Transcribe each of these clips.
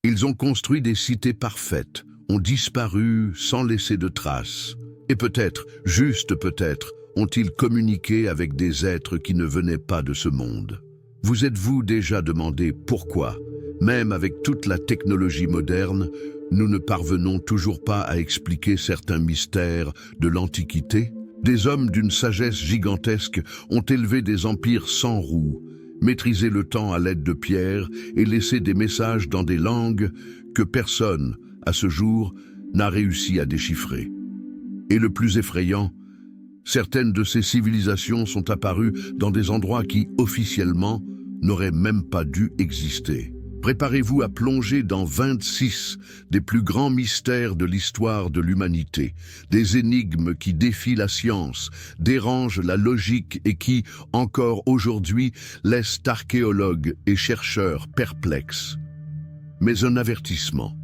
Ils ont construit des cités parfaites, ont disparu sans laisser de traces. Et peut-être, juste peut-être, ont-ils communiqué avec des êtres qui ne venaient pas de ce monde. Vous êtes-vous déjà demandé pourquoi, même avec toute la technologie moderne, nous ne parvenons toujours pas à expliquer certains mystères de l'Antiquité? Des hommes d'une sagesse gigantesque ont élevé des empires sans roues, maîtrisé le temps à l'aide de pierres et laissé des messages dans des langues que personne, à ce jour, n'a réussi à déchiffrer. Et le plus effrayant, certaines de ces civilisations sont apparues dans des endroits qui, officiellement, n'auraient même pas dû exister. Préparez-vous à plonger dans 26 des plus grands mystères de l'histoire de l'humanité, des énigmes qui défient la science, dérangent la logique et qui, encore aujourd'hui, laissent archéologues et chercheurs perplexes. Mais un avertissement.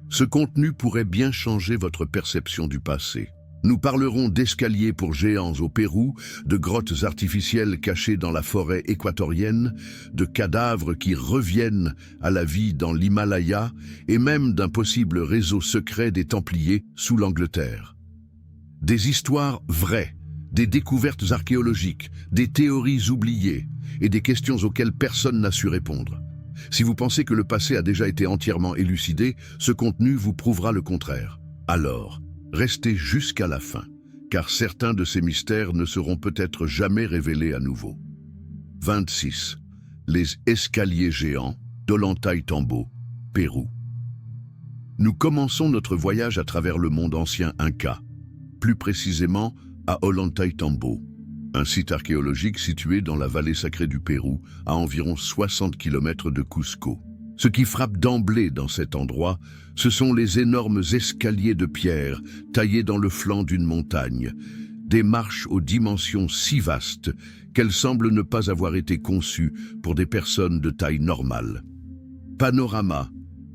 Ce contenu pourrait bien changer votre perception du passé. Nous parlerons d'escaliers pour géants au Pérou, de grottes artificielles cachées dans la forêt équatorienne, de cadavres qui reviennent à la vie dans l'Himalaya et même d'un possible réseau secret des Templiers sous l'Angleterre. Des histoires vraies, des découvertes archéologiques, des théories oubliées et des questions auxquelles personne n'a su répondre. Si vous pensez que le passé a déjà été entièrement élucidé, ce contenu vous prouvera le contraire. Alors, restez jusqu'à la fin, car certains de ces mystères ne seront peut-être jamais révélés à nouveau. 26. Les escaliers géants d'Ollantaytambo, Pérou. Nous commençons notre voyage à travers le monde ancien Inca, plus précisément à Ollantaytambo, un site archéologique situé dans la vallée sacrée du Pérou, à environ 60 km de Cusco. Ce qui frappe d'emblée dans cet endroit, ce sont les énormes escaliers de pierre taillés dans le flanc d'une montagne, des marches aux dimensions si vastes qu'elles semblent ne pas avoir été conçues pour des personnes de taille normale. Panorama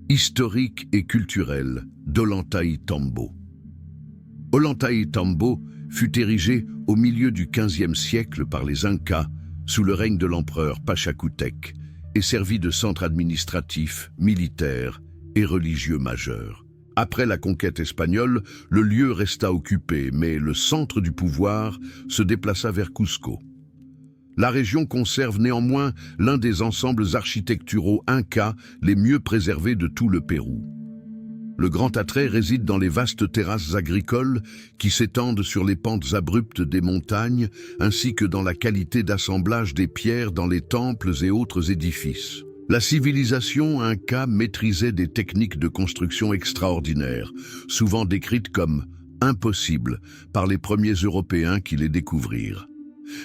historique et culturel d'Ollantaytambo. Ollantaytambo fut érigé au milieu du XVe siècle par les Incas sous le règne de l'empereur Pachacútec et servi de centre administratif, militaire et religieux majeur. Après la conquête espagnole, le lieu resta occupé, mais le centre du pouvoir se déplaça vers Cusco. La région conserve néanmoins l'un des ensembles architecturaux incas les mieux préservés de tout le Pérou. Le grand attrait réside dans les vastes terrasses agricoles qui s'étendent sur les pentes abruptes des montagnes, ainsi que dans la qualité d'assemblage des pierres dans les temples et autres édifices. La civilisation inca maîtrisait des techniques de construction extraordinaires, souvent décrites comme impossibles par les premiers Européens qui les découvrirent.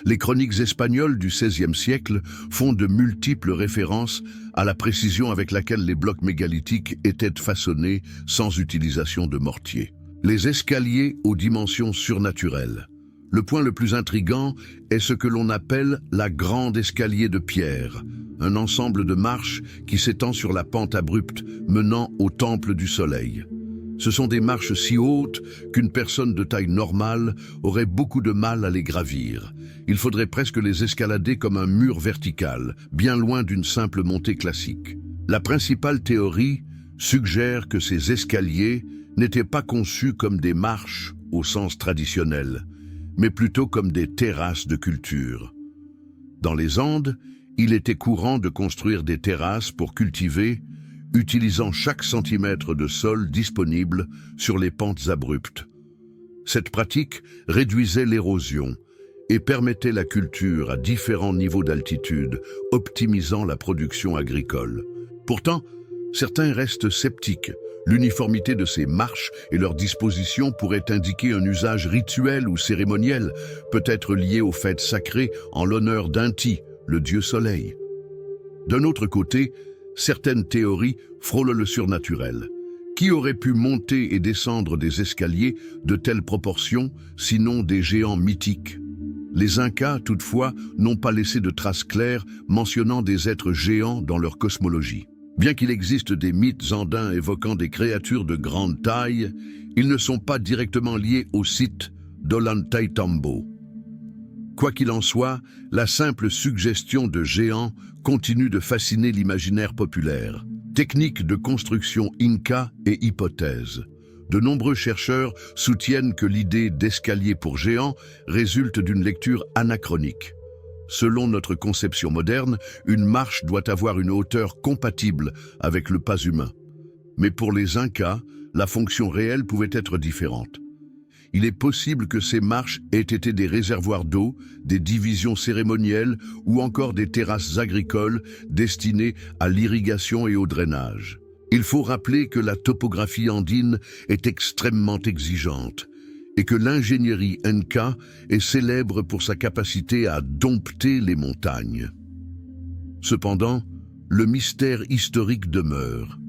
Les chroniques espagnoles du XVIe siècle font de multiples références à la précision avec laquelle les blocs mégalithiques étaient façonnés sans utilisation de mortier. Les escaliers aux dimensions surnaturelles. Le point le plus intrigant est ce que l'on appelle la grande escalier de pierre, un ensemble de marches qui s'étend sur la pente abrupte menant au temple du soleil. Ce sont des marches si hautes qu'une personne de taille normale aurait beaucoup de mal à les gravir. Il faudrait presque les escalader comme un mur vertical, bien loin d'une simple montée classique. La principale théorie suggère que ces escaliers n'étaient pas conçus comme des marches au sens traditionnel, mais plutôt comme des terrasses de culture. Dans les Andes, il était courant de construire des terrasses pour cultiver, utilisant chaque centimètre de sol disponible sur les pentes abruptes. Cette pratique réduisait l'érosion et permettait la culture à différents niveaux d'altitude, optimisant la production agricole. Pourtant, certains restent sceptiques. L'uniformité de ces marches et leur disposition pourraient indiquer un usage rituel ou cérémoniel, peut-être lié aux fêtes sacrées en l'honneur d'Inti, le dieu soleil. D'un autre côté, certaines théories frôlent le surnaturel. Qui aurait pu monter et descendre des escaliers de telles proportions, sinon des géants mythiques? Les Incas, toutefois, n'ont pas laissé de traces claires mentionnant des êtres géants dans leur cosmologie. Bien qu'il existe des mythes andins évoquant des créatures de grande taille, ils ne sont pas directement liés au site d'Ollantaytambo. Quoi qu'il en soit, la simple suggestion de géants continue de fasciner l'imaginaire populaire. Technique de construction Inca et hypothèse. De nombreux chercheurs soutiennent que l'idée d'escalier pour géants résulte d'une lecture anachronique. Selon notre conception moderne, une marche doit avoir une hauteur compatible avec le pas humain. Mais pour les Incas, la fonction réelle pouvait être différente. Il est possible que ces marches aient été des réservoirs d'eau, des divisions cérémonielles ou encore des terrasses agricoles destinées à l'irrigation et au drainage. Il faut rappeler que la topographie andine est extrêmement exigeante et que l'ingénierie Inca est célèbre pour sa capacité à dompter les montagnes. Cependant, le mystère historique demeure.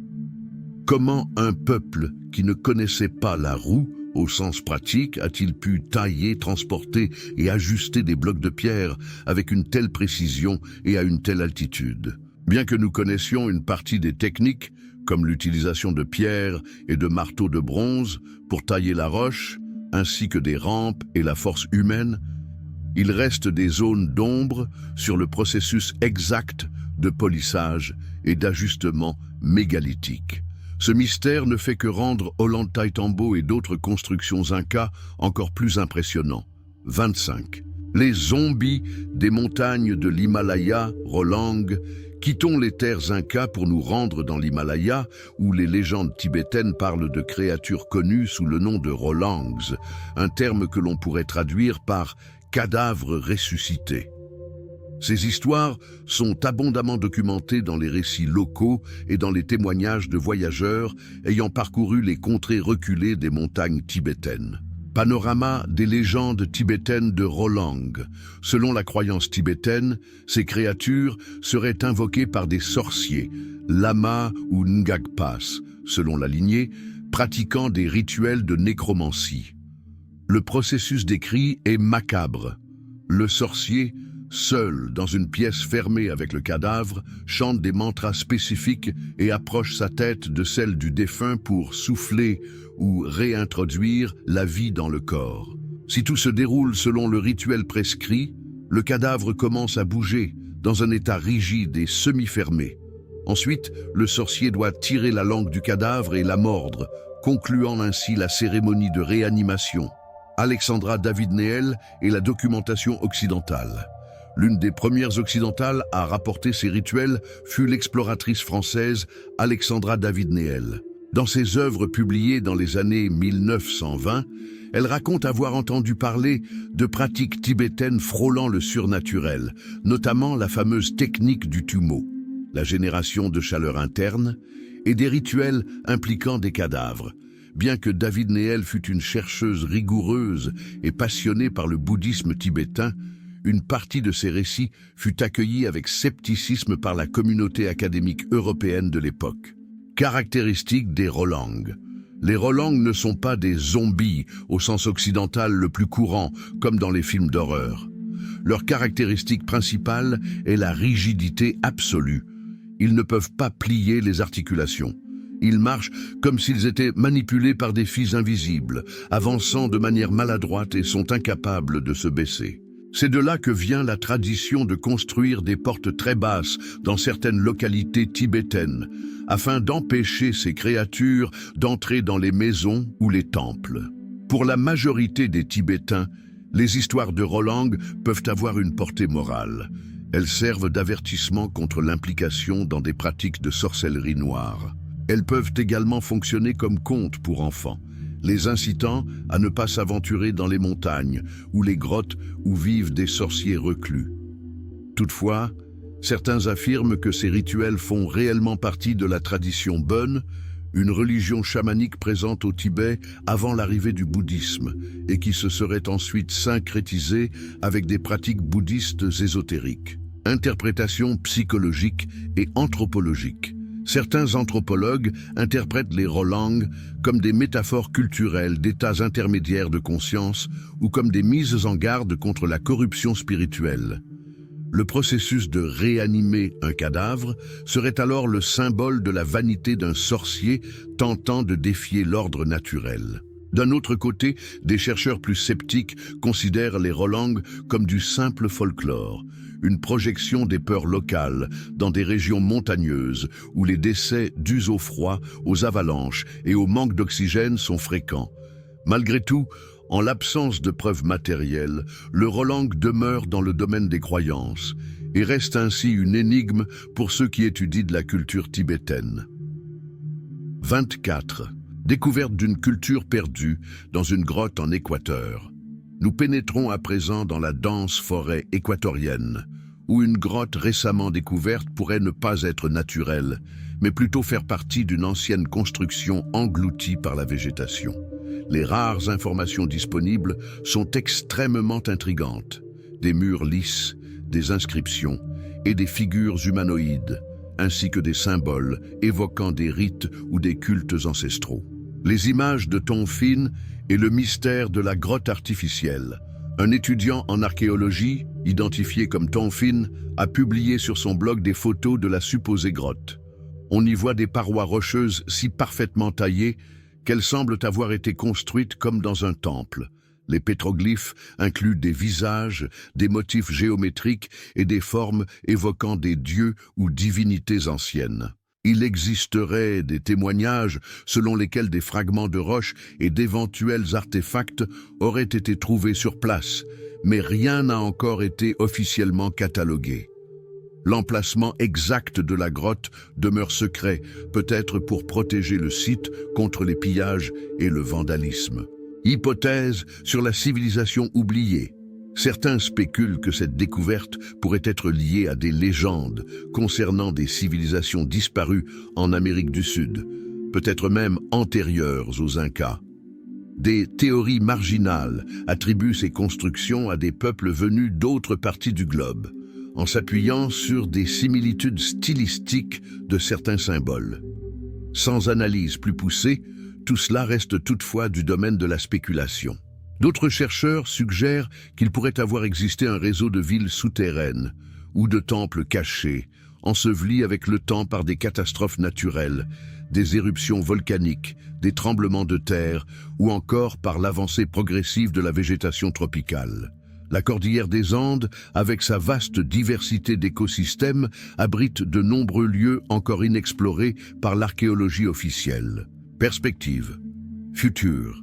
Comment un peuple qui ne connaissait pas la roue, au sens pratique, a-t-il pu tailler, transporter et ajuster des blocs de pierre avec une telle précision et à une telle altitude? Bien que nous connaissions une partie des techniques, comme l'utilisation de pierres et de marteaux de bronze pour tailler la roche, ainsi que des rampes et la force humaine, il reste des zones d'ombre sur le processus exact de polissage et d'ajustement mégalithique. Ce mystère ne fait que rendre Ollantaytambo et d'autres constructions incas encore plus impressionnants. 25. Les zombies des montagnes de l'Himalaya, Rolang. Quittons les terres incas pour nous rendre dans l'Himalaya, où les légendes tibétaines parlent de créatures connues sous le nom de Rolangs, un terme que l'on pourrait traduire par « cadavres ressuscités ». Ces histoires sont abondamment documentées dans les récits locaux et dans les témoignages de voyageurs ayant parcouru les contrées reculées des montagnes tibétaines. Panorama des légendes tibétaines de Rolang. Selon la croyance tibétaine, ces créatures seraient invoquées par des sorciers, lamas ou ngagpas, selon la lignée, pratiquant des rituels de nécromancie. Le processus décrit est macabre. Le sorcier, seul dans une pièce fermée avec le cadavre, chante des mantras spécifiques et approche sa tête de celle du défunt pour souffler ou réintroduire la vie dans le corps. Si tout se déroule selon le rituel prescrit, le cadavre commence à bouger dans un état rigide et semi-fermé. Ensuite, le sorcier doit tirer la langue du cadavre et la mordre, concluant ainsi la cérémonie de réanimation. Alexandra David-Néel et la documentation occidentale. L'une des premières occidentales à rapporter ces rituels fut l'exploratrice française Alexandra David-Néel. Dans ses œuvres publiées dans les années 1920, elle raconte avoir entendu parler de pratiques tibétaines frôlant le surnaturel, notamment la fameuse technique du tumo, la génération de chaleur interne, et des rituels impliquant des cadavres. Bien que David-Néel fût une chercheuse rigoureuse et passionnée par le bouddhisme tibétain, une partie de ses récits fut accueillie avec scepticisme par la communauté académique européenne de l'époque. Caractéristiques des Rolangs. Les Rolangs ne sont pas des zombies au sens occidental le plus courant, comme dans les films d'horreur. Leur caractéristique principale est la rigidité absolue. Ils ne peuvent pas plier les articulations. Ils marchent comme s'ils étaient manipulés par des fils invisibles, avançant de manière maladroite et sont incapables de se baisser. C'est de là que vient la tradition de construire des portes très basses dans certaines localités tibétaines, afin d'empêcher ces créatures d'entrer dans les maisons ou les temples. Pour la majorité des Tibétains, les histoires de Rolang peuvent avoir une portée morale. Elles servent d'avertissement contre l'implication dans des pratiques de sorcellerie noire. Elles peuvent également fonctionner comme contes pour enfants, les incitant à ne pas s'aventurer dans les montagnes ou les grottes où vivent des sorciers reclus. Toutefois, certains affirment que ces rituels font réellement partie de la tradition Bön, une religion chamanique présente au Tibet avant l'arrivée du bouddhisme et qui se serait ensuite syncrétisée avec des pratiques bouddhistes ésotériques. Interprétation psychologique et anthropologique. Certains anthropologues interprètent les Rolangs comme des métaphores culturelles d'états intermédiaires de conscience ou comme des mises en garde contre la corruption spirituelle. Le processus de réanimer un cadavre serait alors le symbole de la vanité d'un sorcier tentant de défier l'ordre naturel. D'un autre côté, des chercheurs plus sceptiques considèrent les Rolangs comme du simple folklore, une projection des peurs locales dans des régions montagneuses où les décès dus au froid, aux avalanches et au manque d'oxygène sont fréquents. Malgré tout, en l'absence de preuves matérielles, le Rolang demeure dans le domaine des croyances et reste ainsi une énigme pour ceux qui étudient de la culture tibétaine. 24. Découverte d'une culture perdue dans une grotte en Équateur. Nous pénétrons à présent dans la dense forêt équatorienne, où une grotte récemment découverte pourrait ne pas être naturelle, mais plutôt faire partie d'une ancienne construction engloutie par la végétation. Les rares informations disponibles sont extrêmement intrigantes. Des murs lisses, des inscriptions et des figures humanoïdes, ainsi que des symboles évoquant des rites ou des cultes ancestraux. Les images de Tonphine et le mystère de la grotte artificielle. Un étudiant en archéologie, identifié comme Tonphine, a publié sur son blog des photos de la supposée grotte. On y voit des parois rocheuses si parfaitement taillées qu'elles semblent avoir été construites comme dans un temple. Les pétroglyphes incluent des visages, des motifs géométriques et des formes évoquant des dieux ou divinités anciennes. Il existerait des témoignages selon lesquels des fragments de roches et d'éventuels artefacts auraient été trouvés sur place, mais rien n'a encore été officiellement catalogué. L'emplacement exact de la grotte demeure secret, peut-être pour protéger le site contre les pillages et le vandalisme. Hypothèse sur la civilisation oubliée. Certains spéculent que cette découverte pourrait être liée à des légendes concernant des civilisations disparues en Amérique du Sud, peut-être même antérieures aux Incas. Des théories marginales attribuent ces constructions à des peuples venus d'autres parties du globe, en s'appuyant sur des similitudes stylistiques de certains symboles. Sans analyse plus poussée, tout cela reste toutefois du domaine de la spéculation. D'autres chercheurs suggèrent qu'il pourrait avoir existé un réseau de villes souterraines ou de temples cachés, ensevelis avec le temps par des catastrophes naturelles, des éruptions volcaniques, des tremblements de terre ou encore par l'avancée progressive de la végétation tropicale. La cordillère des Andes, avec sa vaste diversité d'écosystèmes, abrite de nombreux lieux encore inexplorés par l'archéologie officielle. Perspective. Futur.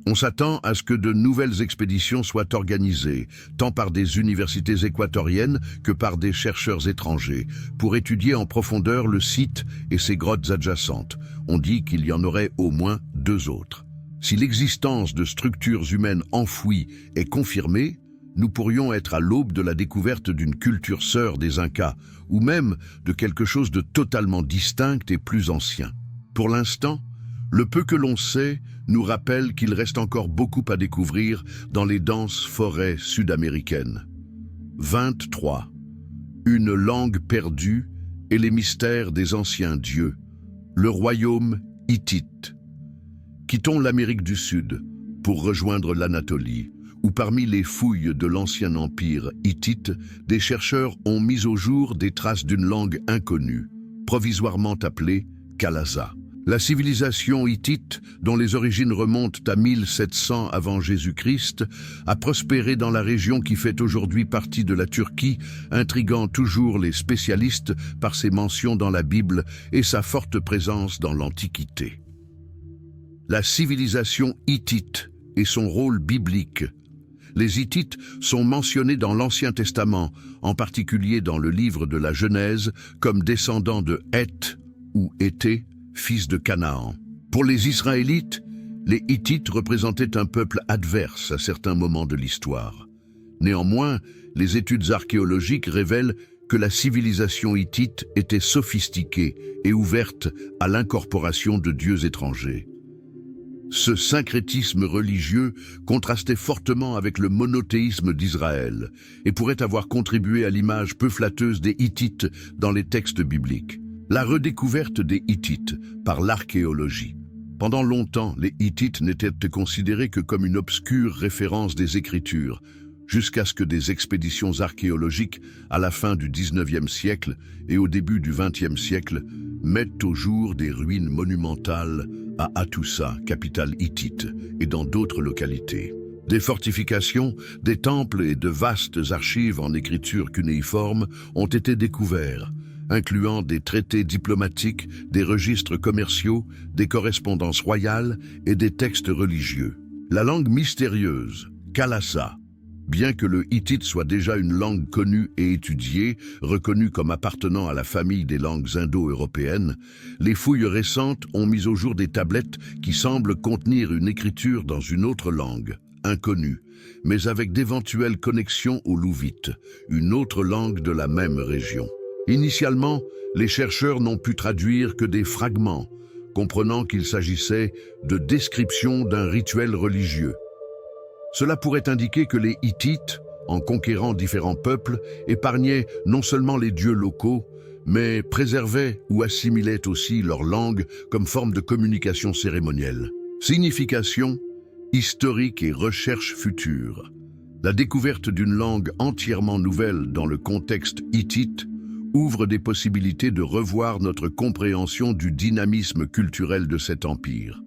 On s'attend à ce que de nouvelles expéditions soient organisées, tant par des universités équatoriennes que par des chercheurs étrangers, pour étudier en profondeur le site et ses grottes adjacentes. On dit qu'il y en aurait au moins 2 autres. Si l'existence de structures humaines enfouies est confirmée, nous pourrions être à l'aube de la découverte d'une culture sœur des Incas, ou même de quelque chose de totalement distinct et plus ancien. Pour l'instant, le peu que l'on sait nous rappelle qu'il reste encore beaucoup à découvrir dans les denses forêts sud-américaines. 23. Une langue perdue et les mystères des anciens dieux. Le royaume hittite. Quittons l'Amérique du Sud pour rejoindre l'Anatolie, où parmi les fouilles de l'ancien empire hittite, des chercheurs ont mis au jour des traces d'une langue inconnue, provisoirement appelée Khalasa. La civilisation hittite, dont les origines remontent à 1700 avant Jésus-Christ, a prospéré dans la région qui fait aujourd'hui partie de la Turquie, intriguant toujours les spécialistes par ses mentions dans la Bible et sa forte présence dans l'Antiquité. La civilisation hittite et son rôle biblique. Les Hittites sont mentionnés dans l'Ancien Testament, en particulier dans le livre de la Genèse, comme descendants de Heth ou Héthé, fils de Canaan. Pour les Israélites, les Hittites représentaient un peuple adverse à certains moments de l'histoire. Néanmoins, les études archéologiques révèlent que la civilisation hittite était sophistiquée et ouverte à l'incorporation de dieux étrangers. Ce syncrétisme religieux contrastait fortement avec le monothéisme d'Israël et pourrait avoir contribué à l'image peu flatteuse des Hittites dans les textes bibliques. La redécouverte des Hittites par l'archéologie. Pendant longtemps, les Hittites n'étaient considérés que comme une obscure référence des Écritures, jusqu'à ce que des expéditions archéologiques à la fin du XIXe siècle et au début du XXe siècle mettent au jour des ruines monumentales à Hattusa, capitale hittite, et dans d'autres localités. Des fortifications, des temples et de vastes archives en écriture cunéiforme ont été découverts, incluant des traités diplomatiques, des registres commerciaux, des correspondances royales et des textes religieux. La langue mystérieuse, Kalasa, bien que le hittite soit déjà une langue connue et étudiée, reconnue comme appartenant à la famille des langues indo-européennes, les fouilles récentes ont mis au jour des tablettes qui semblent contenir une écriture dans une autre langue, inconnue, mais avec d'éventuelles connexions au louvite, une autre langue de la même région. Initialement, les chercheurs n'ont pu traduire que des fragments, comprenant qu'il s'agissait de descriptions d'un rituel religieux. Cela pourrait indiquer que les Hittites, en conquérant différents peuples, épargnaient non seulement les dieux locaux, mais préservaient ou assimilaient aussi leur langue comme forme de communication cérémonielle. Signification, historique et recherche future. La découverte d'une langue entièrement nouvelle dans le contexte hittite ouvre des possibilités de revoir notre compréhension du dynamisme culturel de cet empire.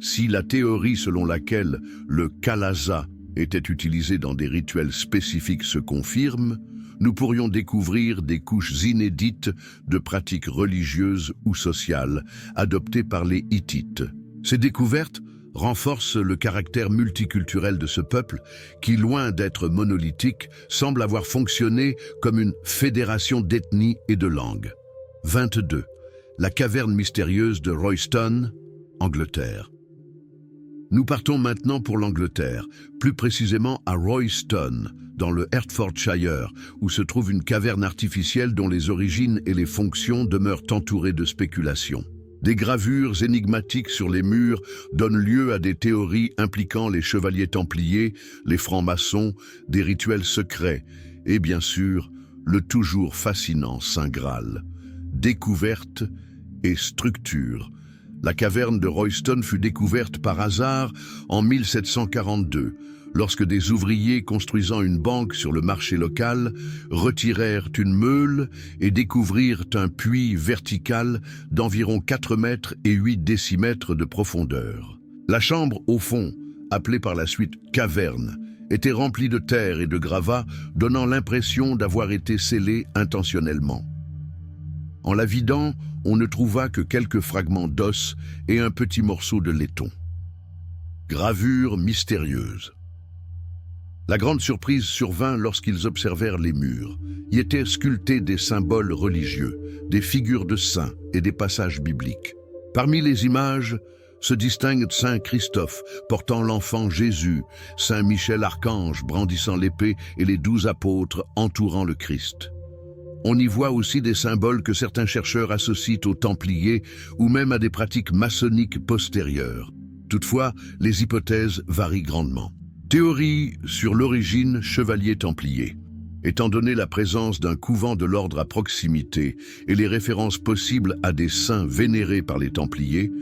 Si la théorie selon laquelle le Kalasa était utilisé dans des rituels spécifiques se confirme, nous pourrions découvrir des couches inédites de pratiques religieuses ou sociales adoptées par les Hittites. Ces découvertes renforcent le caractère multiculturel de ce peuple qui, loin d'être monolithique, semble avoir fonctionné comme une fédération d'ethnies et de langues. 22. La caverne mystérieuse de Royston, Angleterre. Nous partons maintenant pour l'Angleterre, plus précisément à Royston, dans le Hertfordshire, où se trouve une caverne artificielle dont les origines et les fonctions demeurent entourées de spéculations. Des gravures énigmatiques sur les murs donnent lieu à des théories impliquant les chevaliers templiers, les francs-maçons, des rituels secrets et bien sûr, le toujours fascinant Saint Graal. Découverte et structure. La caverne de Royston fut découverte par hasard en 1742, lorsque des ouvriers construisant une banque sur le marché local retirèrent une meule et découvrirent un puits vertical d'environ 4 mètres et 8 décimètres de profondeur. La chambre, au fond, appelée par la suite caverne, était remplie de terre et de gravats, donnant l'impression d'avoir été scellée intentionnellement. En la vidant, on ne trouva que quelques fragments d'os et un petit morceau de laiton. Gravure mystérieuse. La grande surprise survint lorsqu'ils observèrent les murs. Y étaient sculptés des symboles religieux, des figures de saints et des passages bibliques. Parmi les images se distinguent Saint Christophe portant l'enfant Jésus, Saint Michel Archange brandissant l'épée et les 12 apôtres entourant le Christ. On y voit aussi des symboles que certains chercheurs associent aux Templiers ou même à des pratiques maçonniques postérieures. Toutefois, les hypothèses varient grandement. Théorie sur l'origine chevalier templier. Étant donné la présence d'un couvent de l'ordre à proximité et les références possibles à des saints vénérés par les Templiers,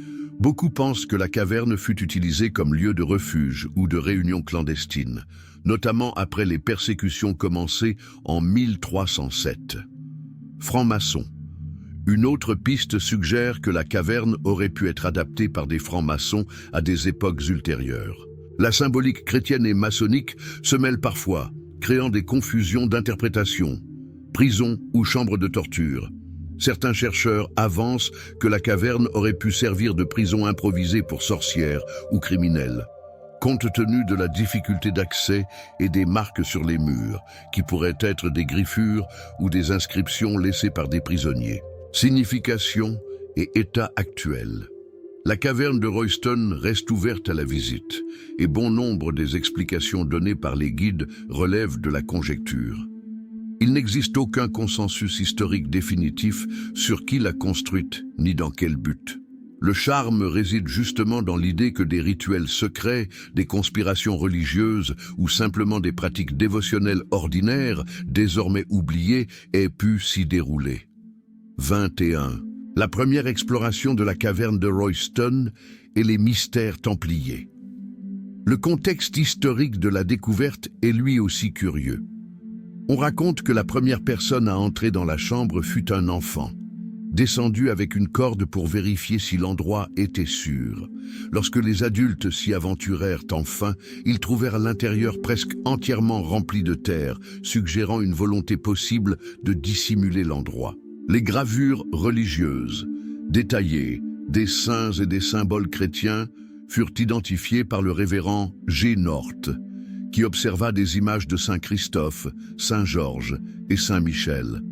beaucoup pensent que la caverne fut utilisée comme lieu de refuge ou de réunion clandestine, notamment après les persécutions commencées en 1307. Francs-maçons. Une autre piste suggère que la caverne aurait pu être adaptée par des francs-maçons à des époques ultérieures. La symbolique chrétienne et maçonnique se mêlent parfois, créant des confusions d'interprétation, prison ou chambre de torture. Certains chercheurs avancent que la caverne aurait pu servir de prison improvisée pour sorcières ou criminels, compte tenu de la difficulté d'accès et des marques sur les murs, qui pourraient être des griffures ou des inscriptions laissées par des prisonniers. Signification et état actuel. La caverne de Royston reste ouverte à la visite, et bon nombre des explications données par les guides relèvent de la conjecture. Il n'existe aucun consensus historique définitif sur qui l'a construite, ni dans quel but. Le charme réside justement dans l'idée que des rituels secrets, des conspirations religieuses ou simplement des pratiques dévotionnelles ordinaires, désormais oubliées, aient pu s'y dérouler. 21. La première exploration de la caverne de Royston et les mystères templiers. Le contexte historique de la découverte est lui aussi curieux. On raconte que la première personne à entrer dans la chambre fut un enfant. descendus avec une corde pour vérifier si l'endroit était sûr. Lorsque les adultes s'y aventurèrent enfin, ils trouvèrent l'intérieur presque entièrement rempli de terre, suggérant une volonté possible de dissimuler l'endroit. Les gravures religieuses, détaillées, des saints et des symboles chrétiens, furent identifiées par le révérend G. North, qui observa des images de Saint Christophe, Saint Georges et Saint Michel.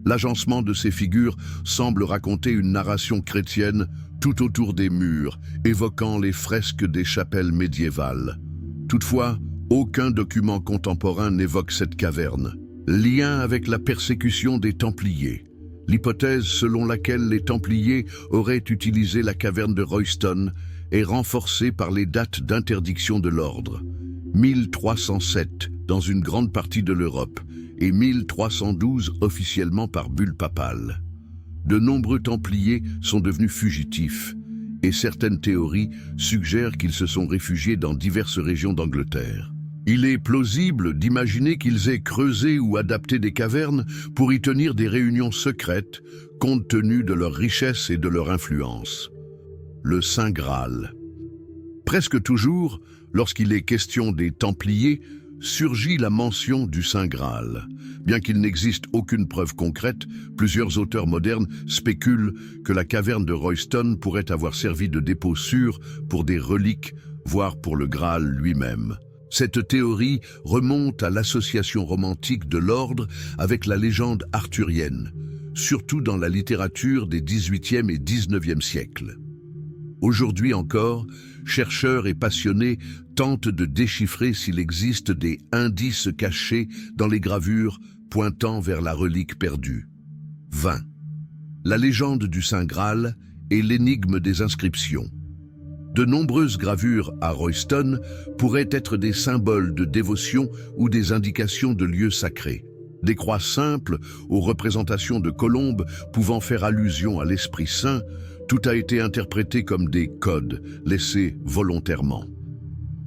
L'agencement de ces figures semble raconter une narration chrétienne tout autour des murs, évoquant les fresques des chapelles médiévales. Toutefois, aucun document contemporain n'évoque cette caverne. Lien avec la persécution des Templiers. L'hypothèse selon laquelle les Templiers auraient utilisé la caverne de Royston est renforcée par les dates d'interdiction de l'ordre. 1307 dans une grande partie de l'Europe et 1312 officiellement par bulle papale. De nombreux Templiers sont devenus fugitifs et certaines théories suggèrent qu'ils se sont réfugiés dans diverses régions d'Angleterre. Il est plausible d'imaginer qu'ils aient creusé ou adapté des cavernes pour y tenir des réunions secrètes compte tenu de leur richesse et de leur influence. Le Saint Graal. Presque toujours, lorsqu'il est question des Templiers, surgit la mention du Saint Graal. Bien qu'il n'existe aucune preuve concrète, plusieurs auteurs modernes spéculent que la caverne de Royston pourrait avoir servi de dépôt sûr pour des reliques, voire pour le Graal lui-même. Cette théorie remonte à l'association romantique de l'ordre avec la légende arthurienne, surtout dans la littérature des XVIIIe et XIXe siècles. Aujourd'hui encore, chercheurs et passionnés tentent de déchiffrer s'il existe des indices cachés dans les gravures pointant vers la relique perdue. 20. La légende du Saint Graal et l'énigme des inscriptions. De nombreuses gravures à Royston pourraient être des symboles de dévotion ou des indications de lieux sacrés. Des croix simples aux représentations de colombes pouvant faire allusion à l'Esprit Saint, tout a été interprété comme des codes laissés volontairement.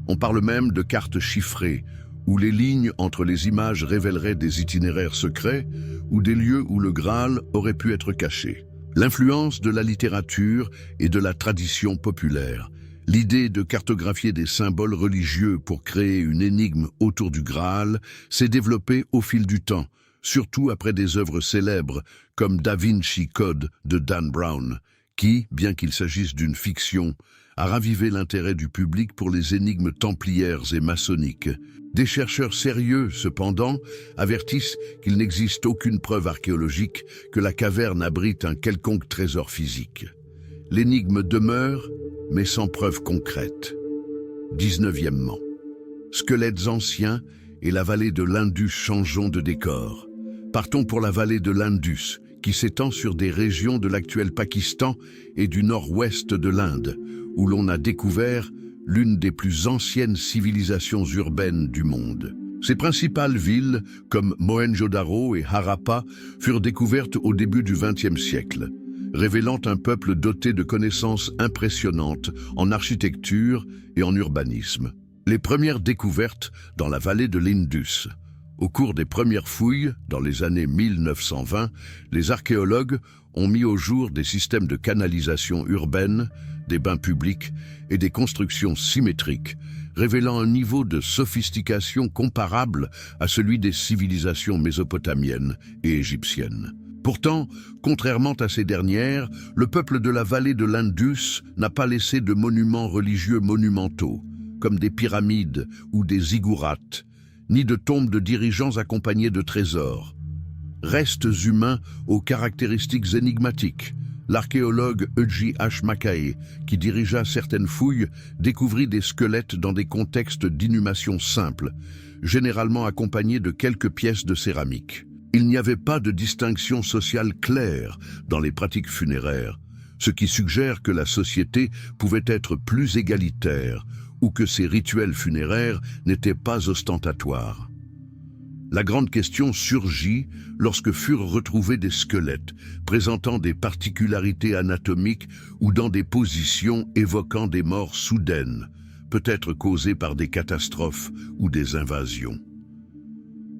On parle même de cartes chiffrées, où les lignes entre les images révéleraient des itinéraires secrets ou des lieux où le Graal aurait pu être caché. L'influence de la littérature et de la tradition populaire. L'idée de cartographier des symboles religieux pour créer une énigme autour du Graal s'est développée au fil du temps, surtout après des œuvres célèbres comme Da Vinci Code de Dan Brown, qui, bien qu'il s'agisse d'une fiction, a ravivé l'intérêt du public pour les énigmes templières et maçonniques. Des chercheurs sérieux, cependant, avertissent qu'il n'existe aucune preuve archéologique que la caverne abrite un quelconque trésor physique. L'énigme demeure, mais sans preuve concrète. 19e. Squelettes anciens et la vallée de l'Indus. Changeons de décor. Partons pour la vallée de l'Indus, qui s'étend sur des régions de l'actuel Pakistan et du nord-ouest de l'Inde, où l'on a découvert l'une des plus anciennes civilisations urbaines du monde. Ses principales villes, comme Mohenjo-Daro et Harappa, furent découvertes au début du XXe siècle, révélant un peuple doté de connaissances impressionnantes en architecture et en urbanisme. Les premières découvertes dans la vallée de l'Indus. Au cours des premières fouilles, dans les années 1920, les archéologues ont mis au jour des systèmes de canalisation urbaine, des bains publics et des constructions symétriques, révélant un niveau de sophistication comparable à celui des civilisations mésopotamiennes et égyptiennes. Pourtant, contrairement à ces dernières, le peuple de la vallée de l'Indus n'a pas laissé de monuments religieux monumentaux, comme des pyramides ou des ziggourats, ni de tombes de dirigeants accompagnés de trésors. Restes humains aux caractéristiques énigmatiques. L'archéologue Eugene H. Mackay, qui dirigea certaines fouilles, découvrit des squelettes dans des contextes d'inhumation simples, généralement accompagnés de quelques pièces de céramique. Il n'y avait pas de distinction sociale claire dans les pratiques funéraires, ce qui suggère que la société pouvait être plus égalitaire ou que ces rituels funéraires n'étaient pas ostentatoires. La grande question surgit lorsque furent retrouvés des squelettes présentant des particularités anatomiques ou dans des positions évoquant des morts soudaines, peut-être causées par des catastrophes ou des invasions.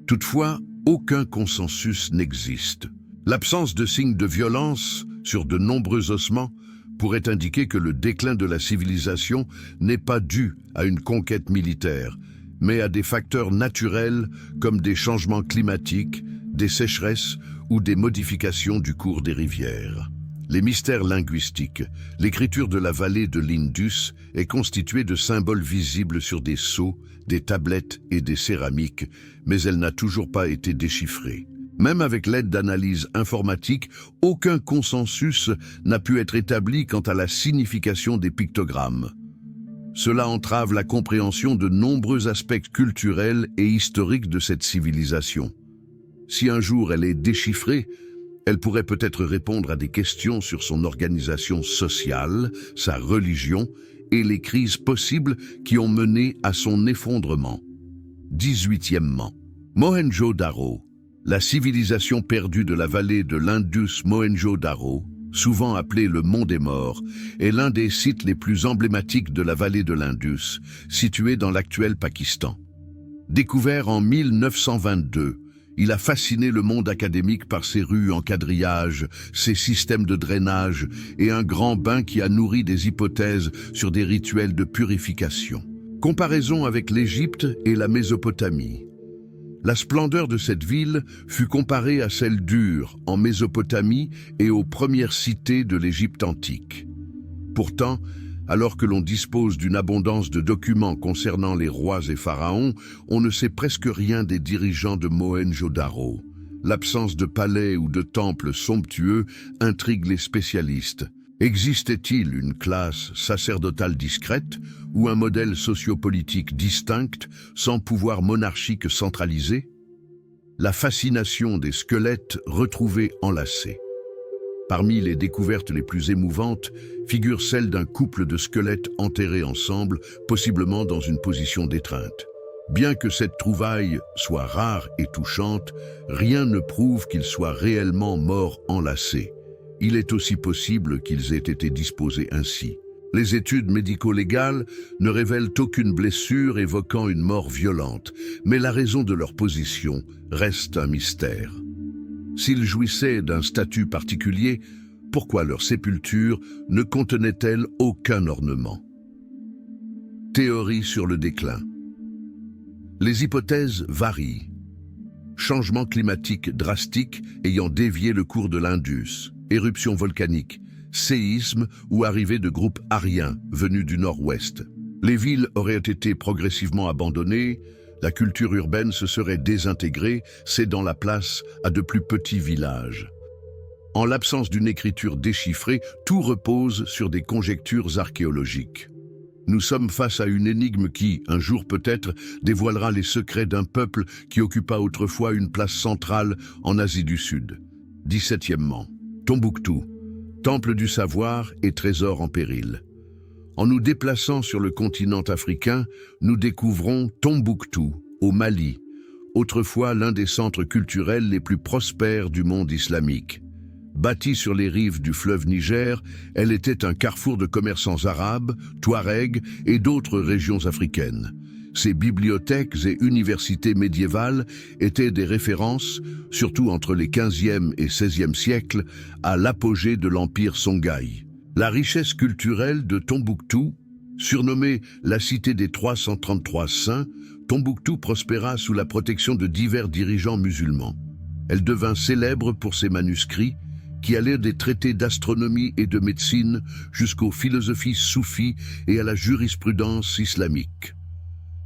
Toutefois, aucun consensus n'existe. L'absence de signes de violence sur de nombreux ossements pourrait indiquer que le déclin de la civilisation n'est pas dû à une conquête militaire, mais à des facteurs naturels comme des changements climatiques, des sécheresses ou des modifications du cours des rivières. Les mystères linguistiques. L'écriture de la vallée de l'Indus est constituée de symboles visibles sur des sceaux, des tablettes et des céramiques, mais elle n'a toujours pas été déchiffrée. Même avec l'aide d'analyses informatiques, aucun consensus n'a pu être établi quant à la signification des pictogrammes. Cela entrave la compréhension de nombreux aspects culturels et historiques de cette civilisation. Si un jour elle est déchiffrée, elle pourrait peut-être répondre à des questions sur son organisation sociale, sa religion et les crises possibles qui ont mené à son effondrement. 18e. Mohenjo-Daro. La civilisation perdue de la vallée de l'Indus Mohenjo-Daro, souvent appelée le Mont des Morts, est l'un des sites les plus emblématiques de la vallée de l'Indus, situé dans l'actuel Pakistan. Découvert en 1922, il a fasciné le monde académique par ses rues en quadrillage, ses systèmes de drainage et un grand bain qui a nourri des hypothèses sur des rituels de purification. Comparaison avec l'Égypte et la Mésopotamie. La splendeur de cette ville fut comparée à celle d'Ur en Mésopotamie et aux premières cités de l'Égypte antique. Pourtant, alors que l'on dispose d'une abondance de documents concernant les rois et pharaons, on ne sait presque rien des dirigeants de Mohenjo-Daro. L'absence de palais ou de temples somptueux intrigue les spécialistes. Existait-il une classe sacerdotale discrète ou un modèle sociopolitique distinct sans pouvoir monarchique centralisé? La fascination des squelettes retrouvés enlacés. Parmi les découvertes les plus émouvantes figure celle d'un couple de squelettes enterrés ensemble, possiblement dans une position d'étreinte. Bien que cette trouvaille soit rare et touchante, rien ne prouve qu'ils soient réellement morts enlacés. Il est aussi possible qu'ils aient été disposés ainsi. Les études médico-légales ne révèlent aucune blessure évoquant une mort violente, mais la raison de leur position reste un mystère. S'ils jouissaient d'un statut particulier, pourquoi leur sépulture ne contenait-elle aucun ornement? Théorie sur le déclin. Les hypothèses varient. Changement climatique drastique ayant dévié le cours de l'Indus, éruption volcanique, séisme ou arrivée de groupes aryens venus du nord-ouest. Les villes auraient été progressivement abandonnées, la culture urbaine se serait désintégrée, cédant la place à de plus petits villages. En l'absence d'une écriture déchiffrée, tout repose sur des conjectures archéologiques. Nous sommes face à une énigme qui, un jour peut-être, dévoilera les secrets d'un peuple qui occupa autrefois une place centrale en Asie du Sud. 17e. Tombouctou, temple du savoir et trésor en péril. En nous déplaçant sur le continent africain, nous découvrons Tombouctou, au Mali, autrefois l'un des centres culturels les plus prospères du monde islamique. Bâtie sur les rives du fleuve Niger, elle était un carrefour de commerçants arabes, touaregs et d'autres régions africaines. Ses bibliothèques et universités médiévales étaient des références, surtout entre les 15e et 16e siècles, à l'apogée de l'empire Songhai. La richesse culturelle de Tombouctou, surnommée la cité des 333 saints, Tombouctou prospéra sous la protection de divers dirigeants musulmans. Elle devint célèbre pour ses manuscrits, qui allaient des traités d'astronomie et de médecine jusqu'aux philosophies soufis et à la jurisprudence islamique.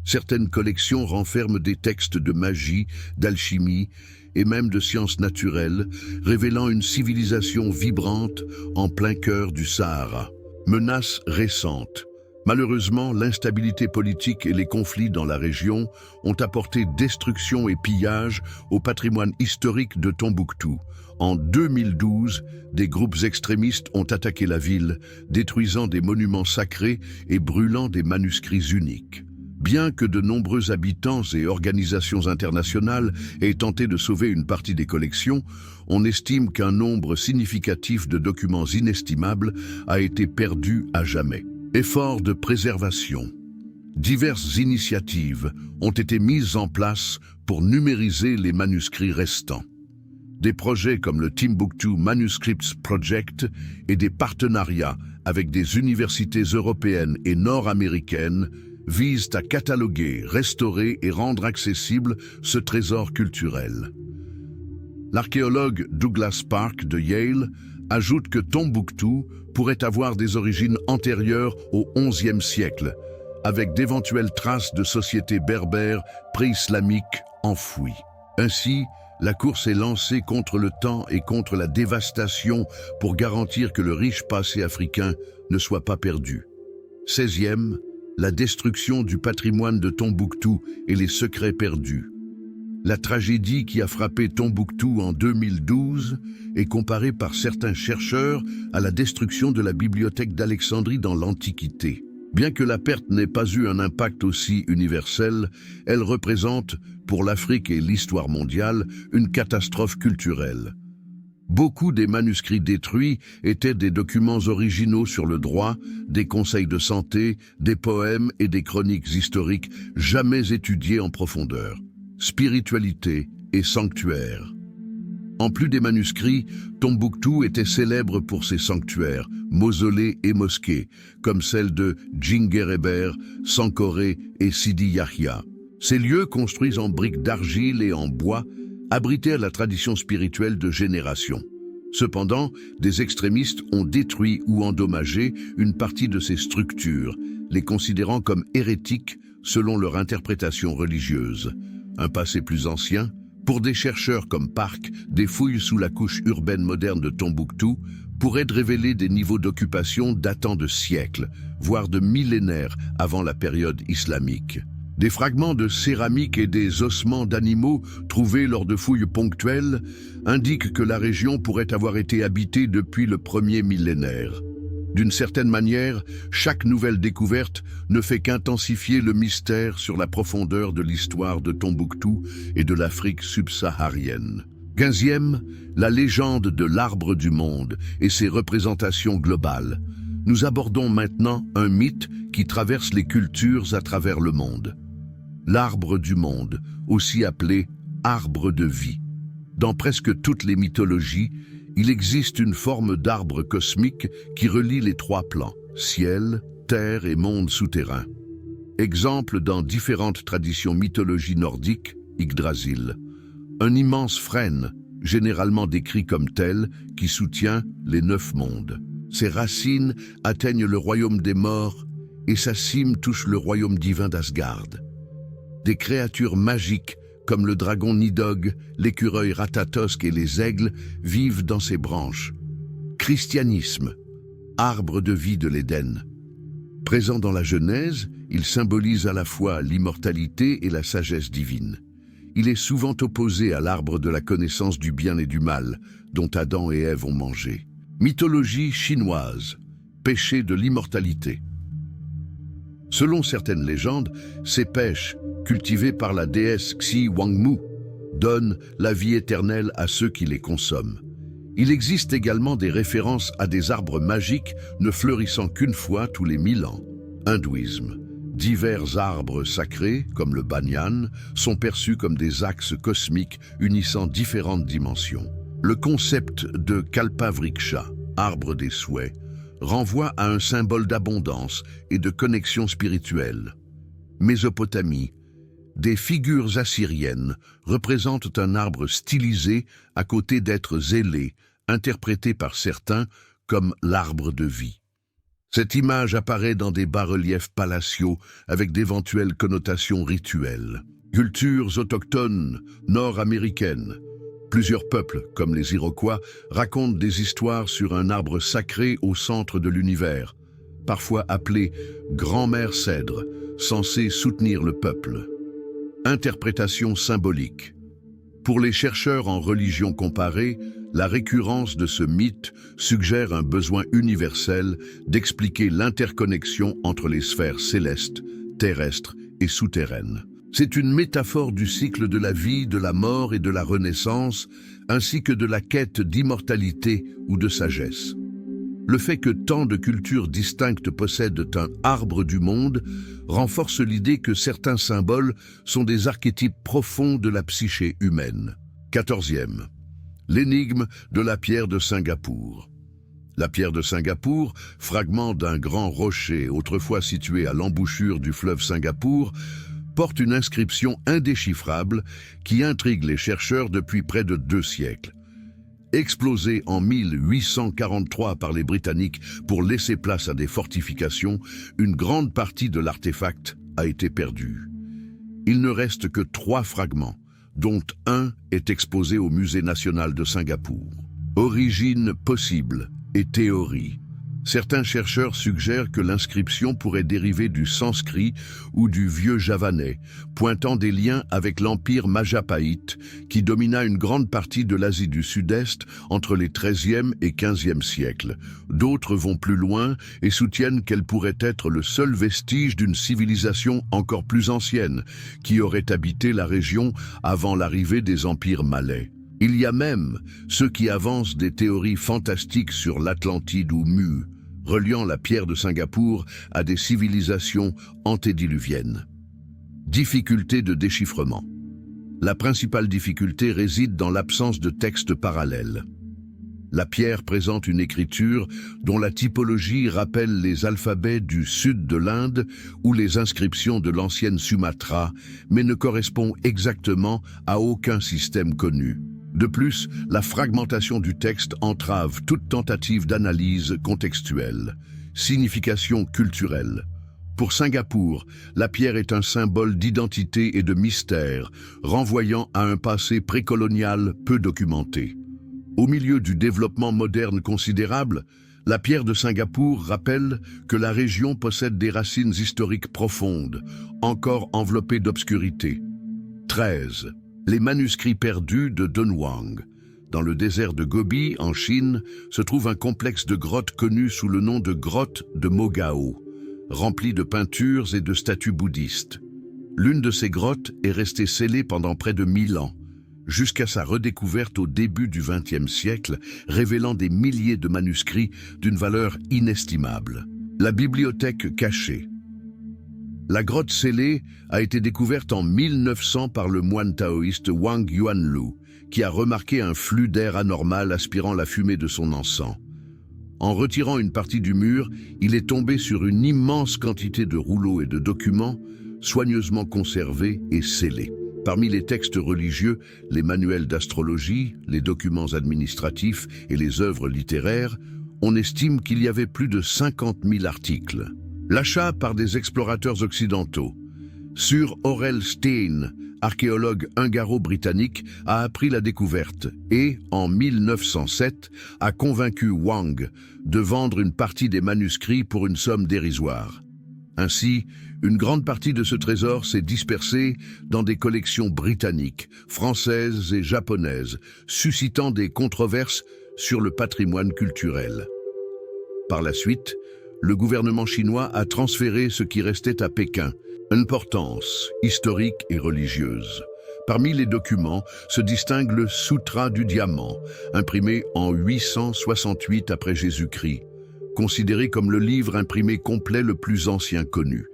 Certaines collections renferment des textes de magie, d'alchimie et même de sciences naturelles, révélant une civilisation vibrante en plein cœur du Sahara. Menaces récentes. Malheureusement, l'instabilité politique et les conflits dans la région ont apporté destruction et pillage au patrimoine historique de Tombouctou. En 2012, des groupes extrémistes ont attaqué la ville, détruisant des monuments sacrés et brûlant des manuscrits uniques. Bien que de nombreux habitants et organisations internationales aient tenté de sauver une partie des collections, on estime qu'un nombre significatif de documents inestimables a été perdu à jamais. Efforts de préservation. Diverses initiatives ont été mises en place pour numériser les manuscrits restants. Des projets comme le Timbuktu Manuscripts Project et des partenariats avec des universités européennes et nord-américaines visent à cataloguer, restaurer et rendre accessible ce trésor culturel. L'archéologue Douglas Park de Yale ajoute que Tombouctou pourrait avoir des origines antérieures au XIe siècle, avec d'éventuelles traces de sociétés berbères pré-islamiques enfouies. Ainsi, la course est lancée contre le temps et contre la dévastation pour garantir que le riche passé africain ne soit pas perdu. 16e, la destruction du patrimoine de Tombouctou et les secrets perdus. La tragédie qui a frappé Tombouctou en 2012 est comparée par certains chercheurs à la destruction de la bibliothèque d'Alexandrie dans l'Antiquité. Bien que la perte n'ait pas eu un impact aussi universel, elle représente, pour l'Afrique et l'histoire mondiale, une catastrophe culturelle. Beaucoup des manuscrits détruits étaient des documents originaux sur le droit, des conseils de santé, des poèmes et des chroniques historiques jamais étudiés en profondeur. Spiritualité et sanctuaire. En plus des manuscrits, Tombouctou était célèbre pour ses sanctuaires, mausolées et mosquées, comme celles de Djinguereber, Sankoré et Sidi Yahya. Ces lieux, construits en briques d'argile et en bois, abritaient la tradition spirituelle de générations. Cependant, des extrémistes ont détruit ou endommagé une partie de ces structures, les considérant comme hérétiques selon leur interprétation religieuse. Un passé plus ancien, pour des chercheurs comme Park, des fouilles sous la couche urbaine moderne de Tombouctou pourraient révéler des niveaux d'occupation datant de siècles, voire de millénaires avant la période islamique. Des fragments de céramique et des ossements d'animaux trouvés lors de fouilles ponctuelles indiquent que la région pourrait avoir été habitée depuis le premier millénaire. D'une certaine manière, chaque nouvelle découverte ne fait qu'intensifier le mystère sur la profondeur de l'histoire de Tombouctou et de l'Afrique subsaharienne. 15e, la légende de l'arbre du monde et ses représentations globales. Nous abordons maintenant un mythe qui traverse les cultures à travers le monde. L'arbre du monde, aussi appelé arbre de vie. Dans presque toutes les mythologies, il existe une forme d'arbre cosmique qui relie les trois plans, ciel, terre et monde souterrain. Exemple dans différentes traditions mythologies nordiques, Yggdrasil. Un immense frêne, généralement décrit comme tel, qui soutient les 9 mondes. Ses racines atteignent le royaume des morts et sa cime touche le royaume divin d'Asgard. Des créatures magiques comme le dragon Nidhogg, l'écureuil Ratatosk et les aigles, vivent dans ses branches. Christianisme, arbre de vie de l'Éden. Présent dans la Genèse, il symbolise à la fois l'immortalité et la sagesse divine. Il est souvent opposé à l'arbre de la connaissance du bien et du mal, dont Adam et Ève ont mangé. Mythologie chinoise, péché de l'immortalité. Selon certaines légendes, ces pêches, cultivés par la déesse Xi Wangmu, donnent la vie éternelle à ceux qui les consomment. Il existe également des références à des arbres magiques ne fleurissant qu'une fois tous les 1000 ans. Hindouisme. Divers arbres sacrés, comme le banyan, sont perçus comme des axes cosmiques unissant différentes dimensions. Le concept de Kalpavriksha, arbre des souhaits, renvoie à un symbole d'abondance et de connexion spirituelle. Mésopotamie. Des figures assyriennes représentent un arbre stylisé à côté d'êtres ailés, interprété par certains comme l'arbre de vie. Cette image apparaît dans des bas-reliefs palatiaux avec d'éventuelles connotations rituelles. Cultures autochtones nord-américaines. Plusieurs peuples, comme les Iroquois, racontent des histoires sur un arbre sacré au centre de l'univers, parfois appelé grand-mère cèdre, censé soutenir le peuple. Interprétation symbolique. Pour les chercheurs en religion comparée, la récurrence de ce mythe suggère un besoin universel d'expliquer l'interconnexion entre les sphères célestes, terrestres et souterraines. C'est une métaphore du cycle de la vie, de la mort et de la renaissance, ainsi que de la quête d'immortalité ou de sagesse. Le fait que tant de cultures distinctes possèdent un arbre du monde renforce l'idée que certains symboles sont des archétypes profonds de la psyché humaine. 14e. L'énigme de la pierre de Singapour. La pierre de Singapour, fragment d'un grand rocher autrefois situé à l'embouchure du fleuve Singapour, porte une inscription indéchiffrable qui intrigue les chercheurs depuis près de 2 siècles. Explosée en 1843 par les Britanniques pour laisser place à des fortifications, une grande partie de l'artefact a été perdue. Il ne reste que 3 fragments, dont un est exposé au Musée national de Singapour. Origine possible et théorie. Certains chercheurs suggèrent que l'inscription pourrait dériver du sanskrit ou du vieux javanais, pointant des liens avec l'empire Majapahite, qui domina une grande partie de l'Asie du Sud-Est entre les XIIIe et XVe siècles. D'autres vont plus loin et soutiennent qu'elle pourrait être le seul vestige d'une civilisation encore plus ancienne, qui aurait habité la région avant l'arrivée des empires malais. Il y a même ceux qui avancent des théories fantastiques sur l'Atlantide ou Mu, reliant la pierre de Singapour à des civilisations antédiluviennes. Difficulté de déchiffrement. La principale difficulté réside dans l'absence de texte parallèle. La pierre présente une écriture dont la typologie rappelle les alphabets du sud de l'Inde ou les inscriptions de l'ancienne Sumatra, mais ne correspond exactement à aucun système connu. De plus, la fragmentation du texte entrave toute tentative d'analyse contextuelle. Signification culturelle. Pour Singapour, la pierre est un symbole d'identité et de mystère, renvoyant à un passé précolonial peu documenté. Au milieu du développement moderne considérable, la pierre de Singapour rappelle que la région possède des racines historiques profondes, encore enveloppées d'obscurité. 13. Les manuscrits perdus de Dunhuang. Dans le désert de Gobi, en Chine, se trouve un complexe de grottes connu sous le nom de grotte de Mogao, rempli de peintures et de statues bouddhistes. L'une de ces grottes est restée scellée pendant près de 1000 ans, jusqu'à sa redécouverte au début du XXe siècle, révélant des milliers de manuscrits d'une valeur inestimable. La bibliothèque cachée. La grotte scellée a été découverte en 1900 par le moine taoïste Wang Yuanlu, qui a remarqué un flux d'air anormal aspirant la fumée de son encens. En retirant une partie du mur, il est tombé sur une immense quantité de rouleaux et de documents, soigneusement conservés et scellés. Parmi les textes religieux, les manuels d'astrologie, les documents administratifs et les œuvres littéraires, on estime qu'il y avait plus de 50 000 articles. L'achat par des explorateurs occidentaux. Sir Aurel Stein, archéologue hungaro-britannique, a appris la découverte et, en 1907, a convaincu Wang de vendre une partie des manuscrits pour une somme dérisoire. Ainsi, une grande partie de ce trésor s'est dispersée dans des collections britanniques, françaises et japonaises, suscitant des controverses sur le patrimoine culturel. Par la suite, le gouvernement chinois a transféré ce qui restait à Pékin, importance historique et religieuse. Parmi les documents se distingue le Sutra du Diamant, imprimé en 868 après Jésus-Christ, considéré comme le livre imprimé complet le plus ancien connu.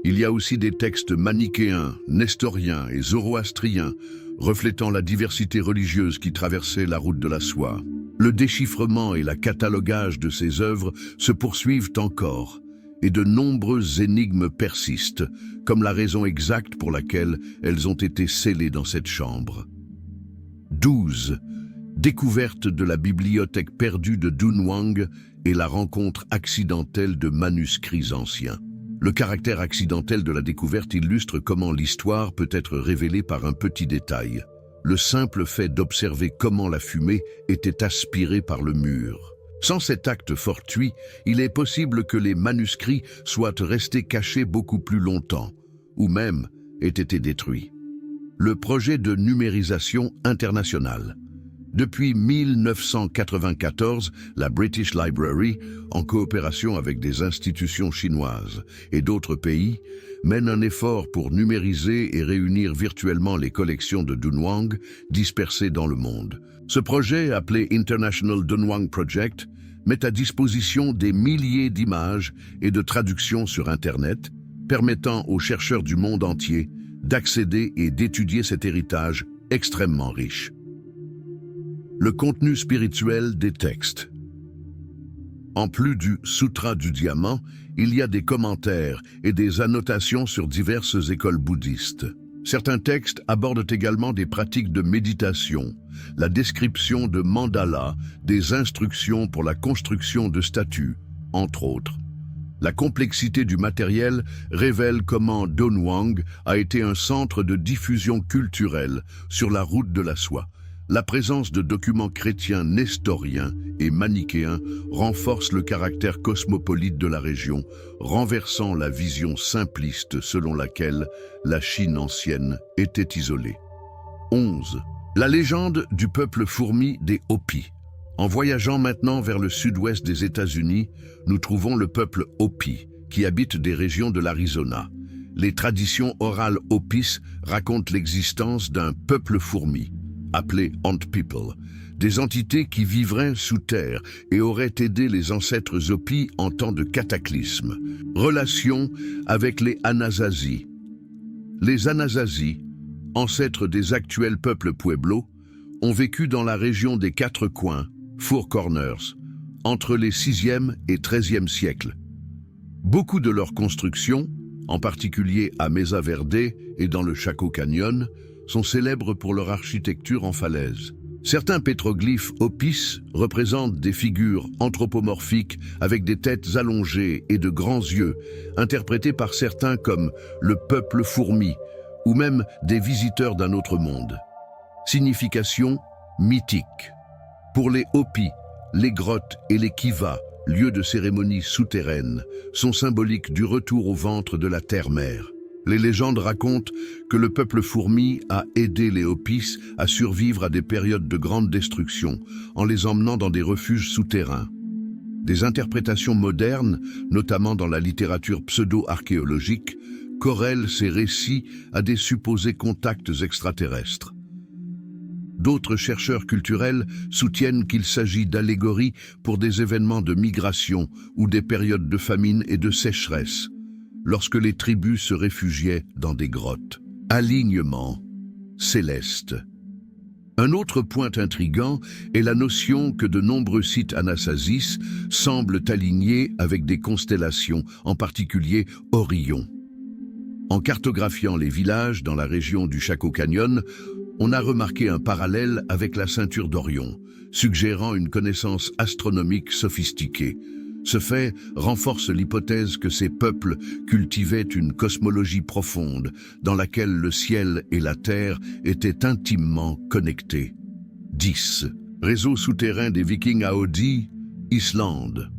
Il y a aussi des textes manichéens, nestoriens et zoroastriens, reflétant la diversité religieuse qui traversait la route de la soie. Le déchiffrement et la catalogage de ces œuvres se poursuivent encore, et de nombreuses énigmes persistent, comme la raison exacte pour laquelle elles ont été scellées dans cette chambre. 12. Découverte de la bibliothèque perdue de Dunhuang et la rencontre accidentelle de manuscrits anciens. Le caractère accidentel de la découverte illustre comment l'histoire peut être révélée par un petit détail. Le simple fait d'observer comment la fumée était aspirée par le mur. Sans cet acte fortuit, il est possible que les manuscrits soient restés cachés beaucoup plus longtemps, ou même aient été détruits. Le projet de numérisation internationale. Depuis 1994, la British Library, en coopération avec des institutions chinoises et d'autres pays, mène un effort pour numériser et réunir virtuellement les collections de Dunhuang dispersées dans le monde. Ce projet, appelé International Dunhuang Project, met à disposition des milliers d'images et de traductions sur Internet, permettant aux chercheurs du monde entier d'accéder et d'étudier cet héritage extrêmement riche. Le contenu spirituel des textes. En plus du Sutra du Diamant, il y a des commentaires et des annotations sur diverses écoles bouddhistes. Certains textes abordent également des pratiques de méditation, la description de mandalas, des instructions pour la construction de statues, entre autres. La complexité du matériel révèle comment Dunhuang a été un centre de diffusion culturelle sur la route de la soie. La présence de documents chrétiens nestoriens et manichéens renforce le caractère cosmopolite de la région, renversant la vision simpliste selon laquelle la Chine ancienne était isolée. 11. La légende du peuple fourmi des Hopis. En voyageant maintenant vers le sud-ouest des États-Unis, nous trouvons le peuple Hopi, qui habite des régions de l'Arizona. Les traditions orales Hopis racontent l'existence d'un peuple fourmi, appelé Ant People, des entités qui vivraient sous terre et auraient aidé les ancêtres Hopis en temps de cataclysme. Relation avec les Anasazi. Les Anasazi, ancêtres des actuels peuples Pueblo, ont vécu dans la région des Quatre Coins, Four Corners, entre les 6e et 13e siècles. Beaucoup de leurs constructions, en particulier à Mesa Verde et dans le Chaco Canyon, sont célèbres pour leur architecture en falaise. Certains pétroglyphes Hopis représentent des figures anthropomorphiques avec des têtes allongées et de grands yeux, interprétés par certains comme le peuple fourmi ou même des visiteurs d'un autre monde. Signification mythique. Pour les Hopis, les grottes et les kivas, lieux de cérémonies souterraines, sont symboliques du retour au ventre de la terre-mère. Les légendes racontent que le peuple fourmi a aidé les Hopis à survivre à des périodes de grande destruction, en les emmenant dans des refuges souterrains. Des interprétations modernes, notamment dans la littérature pseudo-archéologique, corrèlent ces récits à des supposés contacts extraterrestres. D'autres chercheurs culturels soutiennent qu'il s'agit d'allégories pour des événements de migration ou des périodes de famine et de sécheresse, lorsque les tribus se réfugiaient dans des grottes. Alignement céleste. Un autre point intriguant est la notion que de nombreux sites Anasasis semblent alignés avec des constellations, en particulier Orion. En cartographiant les villages dans la région du Chaco Canyon, on a remarqué un parallèle avec la ceinture d'Orion, suggérant une connaissance astronomique sophistiquée. Ce fait renforce l'hypothèse que ces peuples cultivaient une cosmologie profonde, dans laquelle le ciel et la terre étaient intimement connectés. 10. Réseau souterrain des Vikings à Oddi, Islande.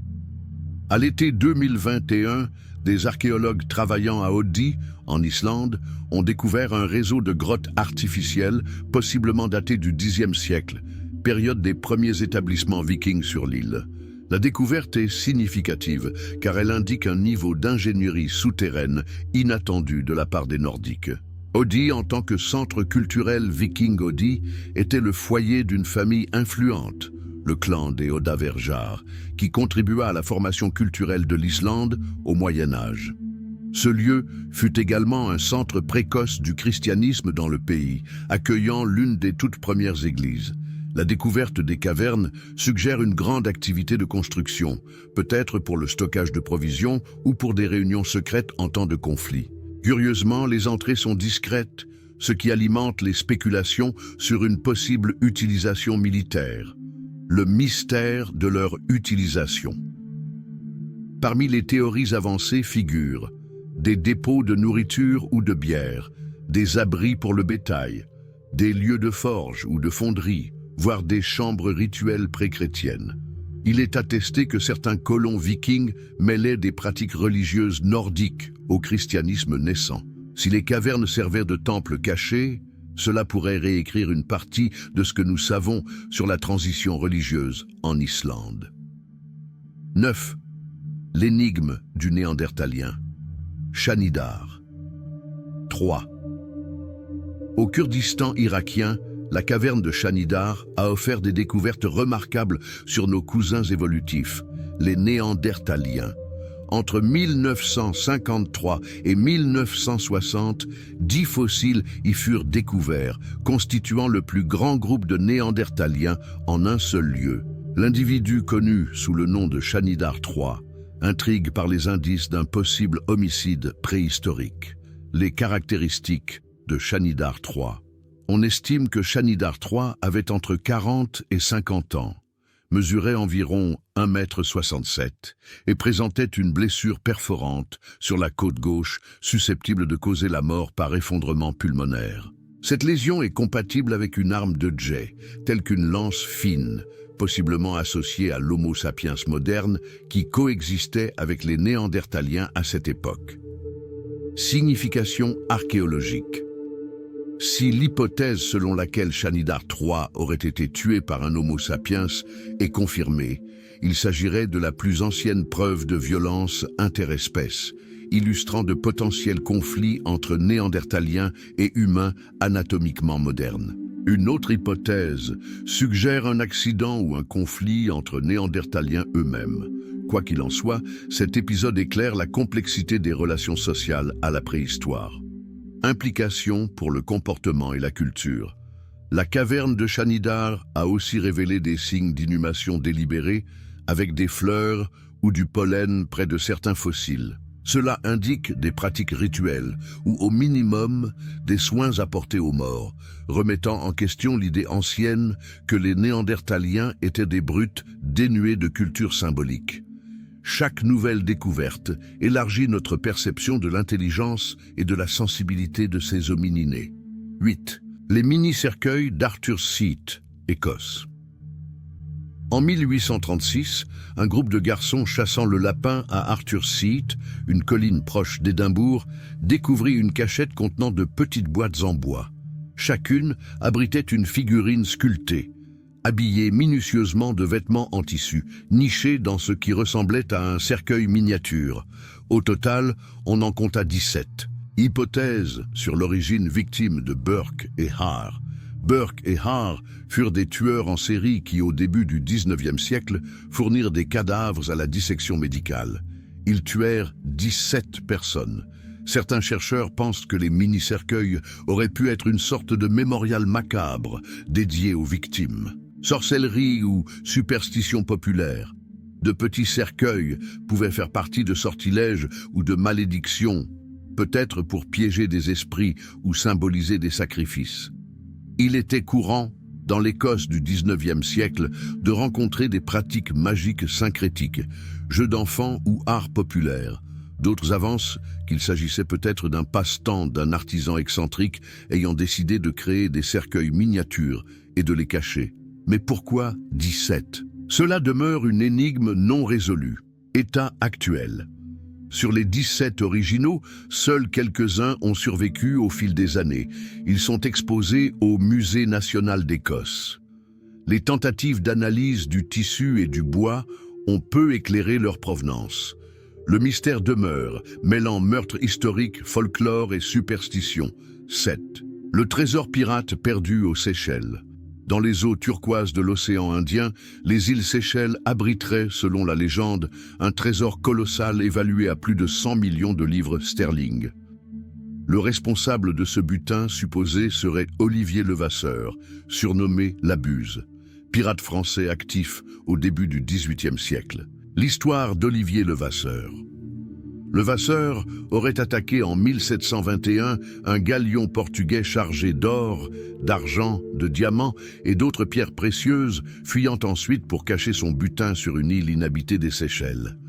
À l'été 2021, des archéologues travaillant à Oddi, en Islande, ont découvert un réseau de grottes artificielles, possiblement daté du Xe siècle, période des premiers établissements vikings sur l'île. La découverte est significative, car elle indique un niveau d'ingénierie souterraine inattendu de la part des Nordiques. Oddi, en tant que centre culturel viking Oddi, était le foyer d'une famille influente, le clan des Odaverjar, qui contribua à la formation culturelle de l'Islande au Moyen Âge. Ce lieu fut également un centre précoce du christianisme dans le pays, accueillant l'une des toutes premières églises. La découverte des cavernes suggère une grande activité de construction, peut-être pour le stockage de provisions ou pour des réunions secrètes en temps de conflit. Curieusement, les entrées sont discrètes, ce qui alimente les spéculations sur une possible utilisation militaire. Le mystère de leur utilisation. Parmi les théories avancées figurent des dépôts de nourriture ou de bière, des abris pour le bétail, des lieux de forge ou de fonderie, voire des chambres rituelles pré-chrétiennes. Il est attesté que certains colons vikings mêlaient des pratiques religieuses nordiques au christianisme naissant. Si les cavernes servaient de temples cachés, cela pourrait réécrire une partie de ce que nous savons sur la transition religieuse en Islande. 9. L'énigme du Néandertalien. Shanidar. 3. Au Kurdistan irakien, la caverne de Shanidar a offert des découvertes remarquables sur nos cousins évolutifs, les Néandertaliens. Entre 1953 et 1960, 10 fossiles y furent découverts, constituant le plus grand groupe de néandertaliens en un seul lieu. L'individu connu sous le nom de Shanidar III intrigue par les indices d'un possible homicide préhistorique. Les caractéristiques de Shanidar III. On estime que Shanidar III avait entre 40 et 50 ans, mesurait environ 1,67 m et présentait une blessure perforante sur la côte gauche susceptible de causer la mort par effondrement pulmonaire. Cette lésion est compatible avec une arme de jet, telle qu'une lance fine, possiblement associée à l'Homo sapiens moderne qui coexistait avec les Néandertaliens à cette époque. Signification archéologique. Si l'hypothèse selon laquelle Shanidar III aurait été tué par un Homo sapiens est confirmée, il s'agirait de la plus ancienne preuve de violence interespèces, illustrant de potentiels conflits entre néandertaliens et humains anatomiquement modernes. Une autre hypothèse suggère un accident ou un conflit entre néandertaliens eux-mêmes. Quoi qu'il en soit, cet épisode éclaire la complexité des relations sociales à la préhistoire. Implications pour le comportement et la culture. La caverne de Shanidar a aussi révélé des signes d'inhumation délibérée avec des fleurs ou du pollen près de certains fossiles. Cela indique des pratiques rituelles ou au minimum des soins apportés aux morts, remettant en question l'idée ancienne que les Néandertaliens étaient des brutes dénués de culture symbolique. Chaque nouvelle découverte élargit notre perception de l'intelligence et de la sensibilité de ces homininés. 8. Les mini-cercueils d'Arthur Seat, Écosse. En 1836, un groupe de garçons chassant le lapin à Arthur Seat, une colline proche d'Édimbourg, découvrit une cachette contenant de petites boîtes en bois. Chacune abritait une figurine sculptée, habillée minutieusement de vêtements en tissu, nichée dans ce qui ressemblait à un cercueil miniature. Au total, on en compta 17. Hypothèse sur l'origine victime de Burke et Hare. Burke et Hare furent des tueurs en série qui, au début du XIXe siècle, fournirent des cadavres à la dissection médicale. Ils tuèrent 17 personnes. Certains chercheurs pensent que les mini-cercueils auraient pu être une sorte de mémorial macabre dédié aux victimes. Sorcellerie ou superstition populaire. De petits cercueils pouvaient faire partie de sortilèges ou de malédictions, peut-être pour piéger des esprits ou symboliser des sacrifices. Il était courant, dans l'Écosse du XIXe siècle, de rencontrer des pratiques magiques syncrétiques, jeux d'enfants ou arts populaires. D'autres avancent qu'il s'agissait peut-être d'un passe-temps d'un artisan excentrique ayant décidé de créer des cercueils miniatures et de les cacher. Mais pourquoi 17? Cela demeure une énigme non résolue. État actuel. Sur les 17 originaux, seuls quelques-uns ont survécu au fil des années. Ils sont exposés au Musée national d'Écosse. Les tentatives d'analyse du tissu et du bois ont peu éclairé leur provenance. Le mystère demeure, mêlant meurtre historique, folklore et superstition. 7. Le trésor pirate perdu aux Seychelles. Dans les eaux turquoises de l'océan Indien, les îles Seychelles abriteraient, selon la légende, un trésor colossal évalué à plus de 100 millions de livres sterling. Le responsable de ce butin supposé serait Olivier Levasseur, surnommé La Buse, pirate français actif au début du XVIIIe siècle. L'histoire d'Olivier Levasseur. Levasseur aurait attaqué en 1721 un galion portugais chargé d'or, d'argent, de diamants et d'autres pierres précieuses, fuyant ensuite pour cacher son butin sur une île inhabitée des Seychelles.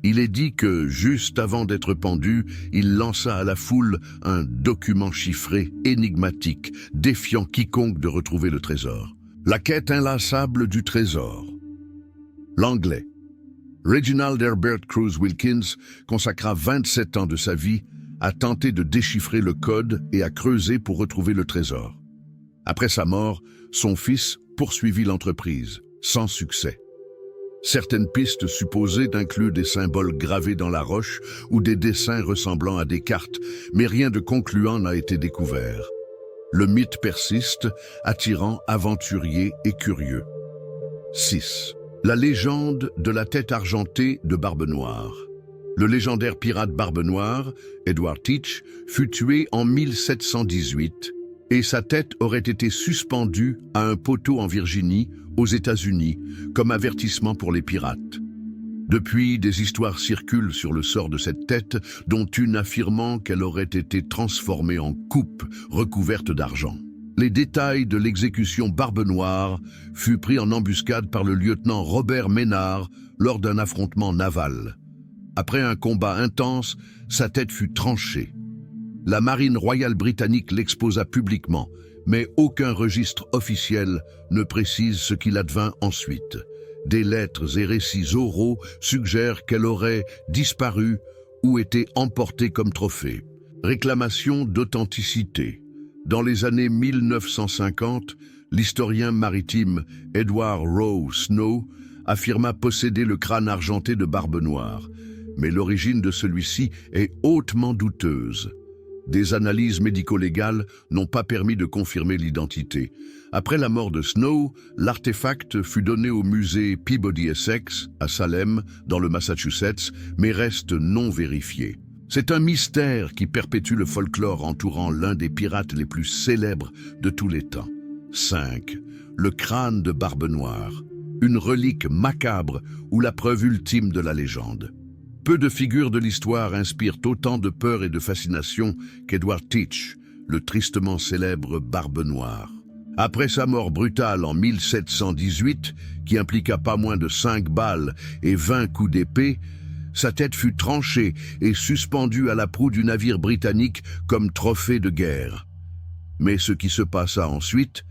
Il est dit que, juste avant d'être pendu, il lança à la foule un document chiffré, énigmatique, défiant quiconque de retrouver le trésor. La quête inlassable du trésor. L'anglais. Reginald Herbert Cruz Wilkins consacra 27 ans de sa vie à tenter de déchiffrer le code et à creuser pour retrouver le trésor. Après sa mort, son fils poursuivit l'entreprise, sans succès. Certaines pistes supposées incluent des symboles gravés dans la roche ou des dessins ressemblant à des cartes, mais rien de concluant n'a été découvert. Le mythe persiste, attirant aventuriers et curieux. 6. La légende de la tête argentée de Barbe Noire. Le légendaire pirate Barbe Noire, Edward Teach, fut tué en 1718 et sa tête aurait été suspendue à un poteau en Virginie, aux États-Unis, comme avertissement pour les pirates. Depuis, des histoires circulent sur le sort de cette tête, dont une affirmant qu'elle aurait été transformée en coupe recouverte d'argent. Les détails de l'exécution Barbe Noire furent pris en embuscade par le lieutenant Robert Ménard lors d'un affrontement naval. Après un combat intense, sa tête fut tranchée. La marine royale britannique l'exposa publiquement, mais aucun registre officiel ne précise ce qu'il advint ensuite. Des lettres et récits oraux suggèrent qu'elle aurait disparu ou été emportée comme trophée. Réclamation d'authenticité. Dans les années 1950, l'historien maritime Edward Rowe Snow affirma posséder le crâne argenté de Barbe Noire, mais l'origine de celui-ci est hautement douteuse. Des analyses médico-légales n'ont pas permis de confirmer l'identité. Après la mort de Snow, l'artefact fut donné au musée Peabody Essex, à Salem, dans le Massachusetts, mais reste non vérifié. C'est un mystère qui perpétue le folklore entourant l'un des pirates les plus célèbres de tous les temps. 5. Le crâne de Barbe Noire, une relique macabre ou la preuve ultime de la légende. Peu de figures de l'histoire inspirent autant de peur et de fascination qu'Edward Teach, le tristement célèbre Barbe Noire. Après sa mort brutale en 1718, qui impliqua pas moins de 5 balles et 20 coups d'épée, sa tête fut tranchée et suspendue à la proue du navire britannique comme trophée de guerre. Mais ce qui se passa ensuite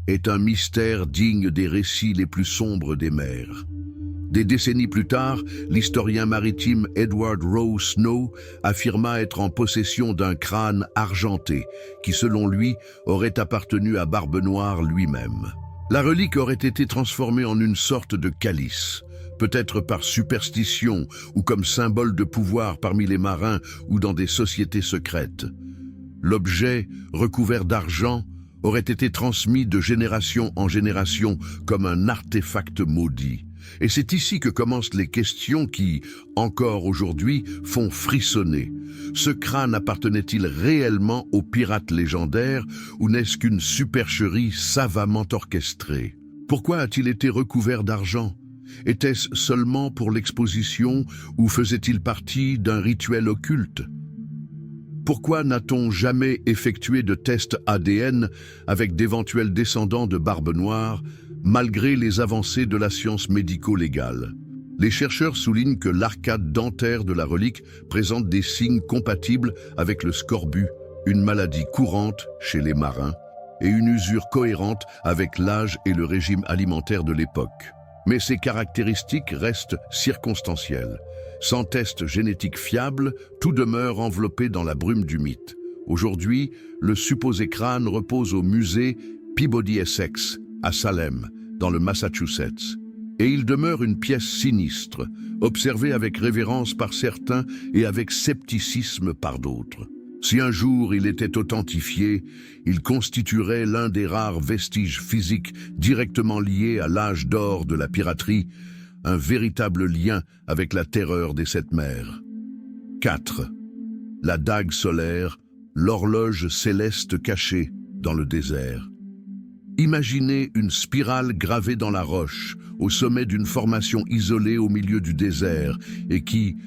est un mystère digne des récits les plus sombres des mers. Des décennies plus tard, l'historien maritime Edward Rowe Snow affirma être en possession d'un crâne argenté qui, selon lui, aurait appartenu à Barbe Noire lui-même. La relique aurait été transformée en une sorte de calice, peut-être par superstition ou comme symbole de pouvoir parmi les marins ou dans des sociétés secrètes. L'objet, recouvert d'argent, aurait été transmis de génération en génération comme un artefact maudit. Et c'est ici que commencent les questions qui, encore aujourd'hui, font frissonner. Ce crâne appartenait-il réellement aux pirates légendaires ou n'est-ce qu'une supercherie savamment orchestrée? Pourquoi a-t-il été recouvert d'argent? Était-ce seulement pour l'exposition ou faisait-il partie d'un rituel occulte? Pourquoi n'a-t-on jamais effectué de tests ADN avec d'éventuels descendants de Barbe Noire, malgré les avancées de la science médico-légale? Les chercheurs soulignent que l'arcade dentaire de la relique présente des signes compatibles avec le scorbut, une maladie courante chez les marins, et une usure cohérente avec l'âge et le régime alimentaire de l'époque. Mais ces caractéristiques restent circonstancielles. Sans test génétique fiable, tout demeure enveloppé dans la brume du mythe. Aujourd'hui, le supposé crâne repose au musée Peabody Essex, à Salem, dans le Massachusetts. Et il demeure une pièce sinistre, observée avec révérence par certains et avec scepticisme par d'autres. Si un jour il était authentifié, il constituerait l'un des rares vestiges physiques directement liés à l'âge d'or de la piraterie, un véritable lien avec la terreur des 7 mers. 4. La dague solaire, l'horloge céleste cachée dans le désert. Imaginez une spirale gravée dans la roche, au sommet d'une formation isolée au milieu du désert et qui,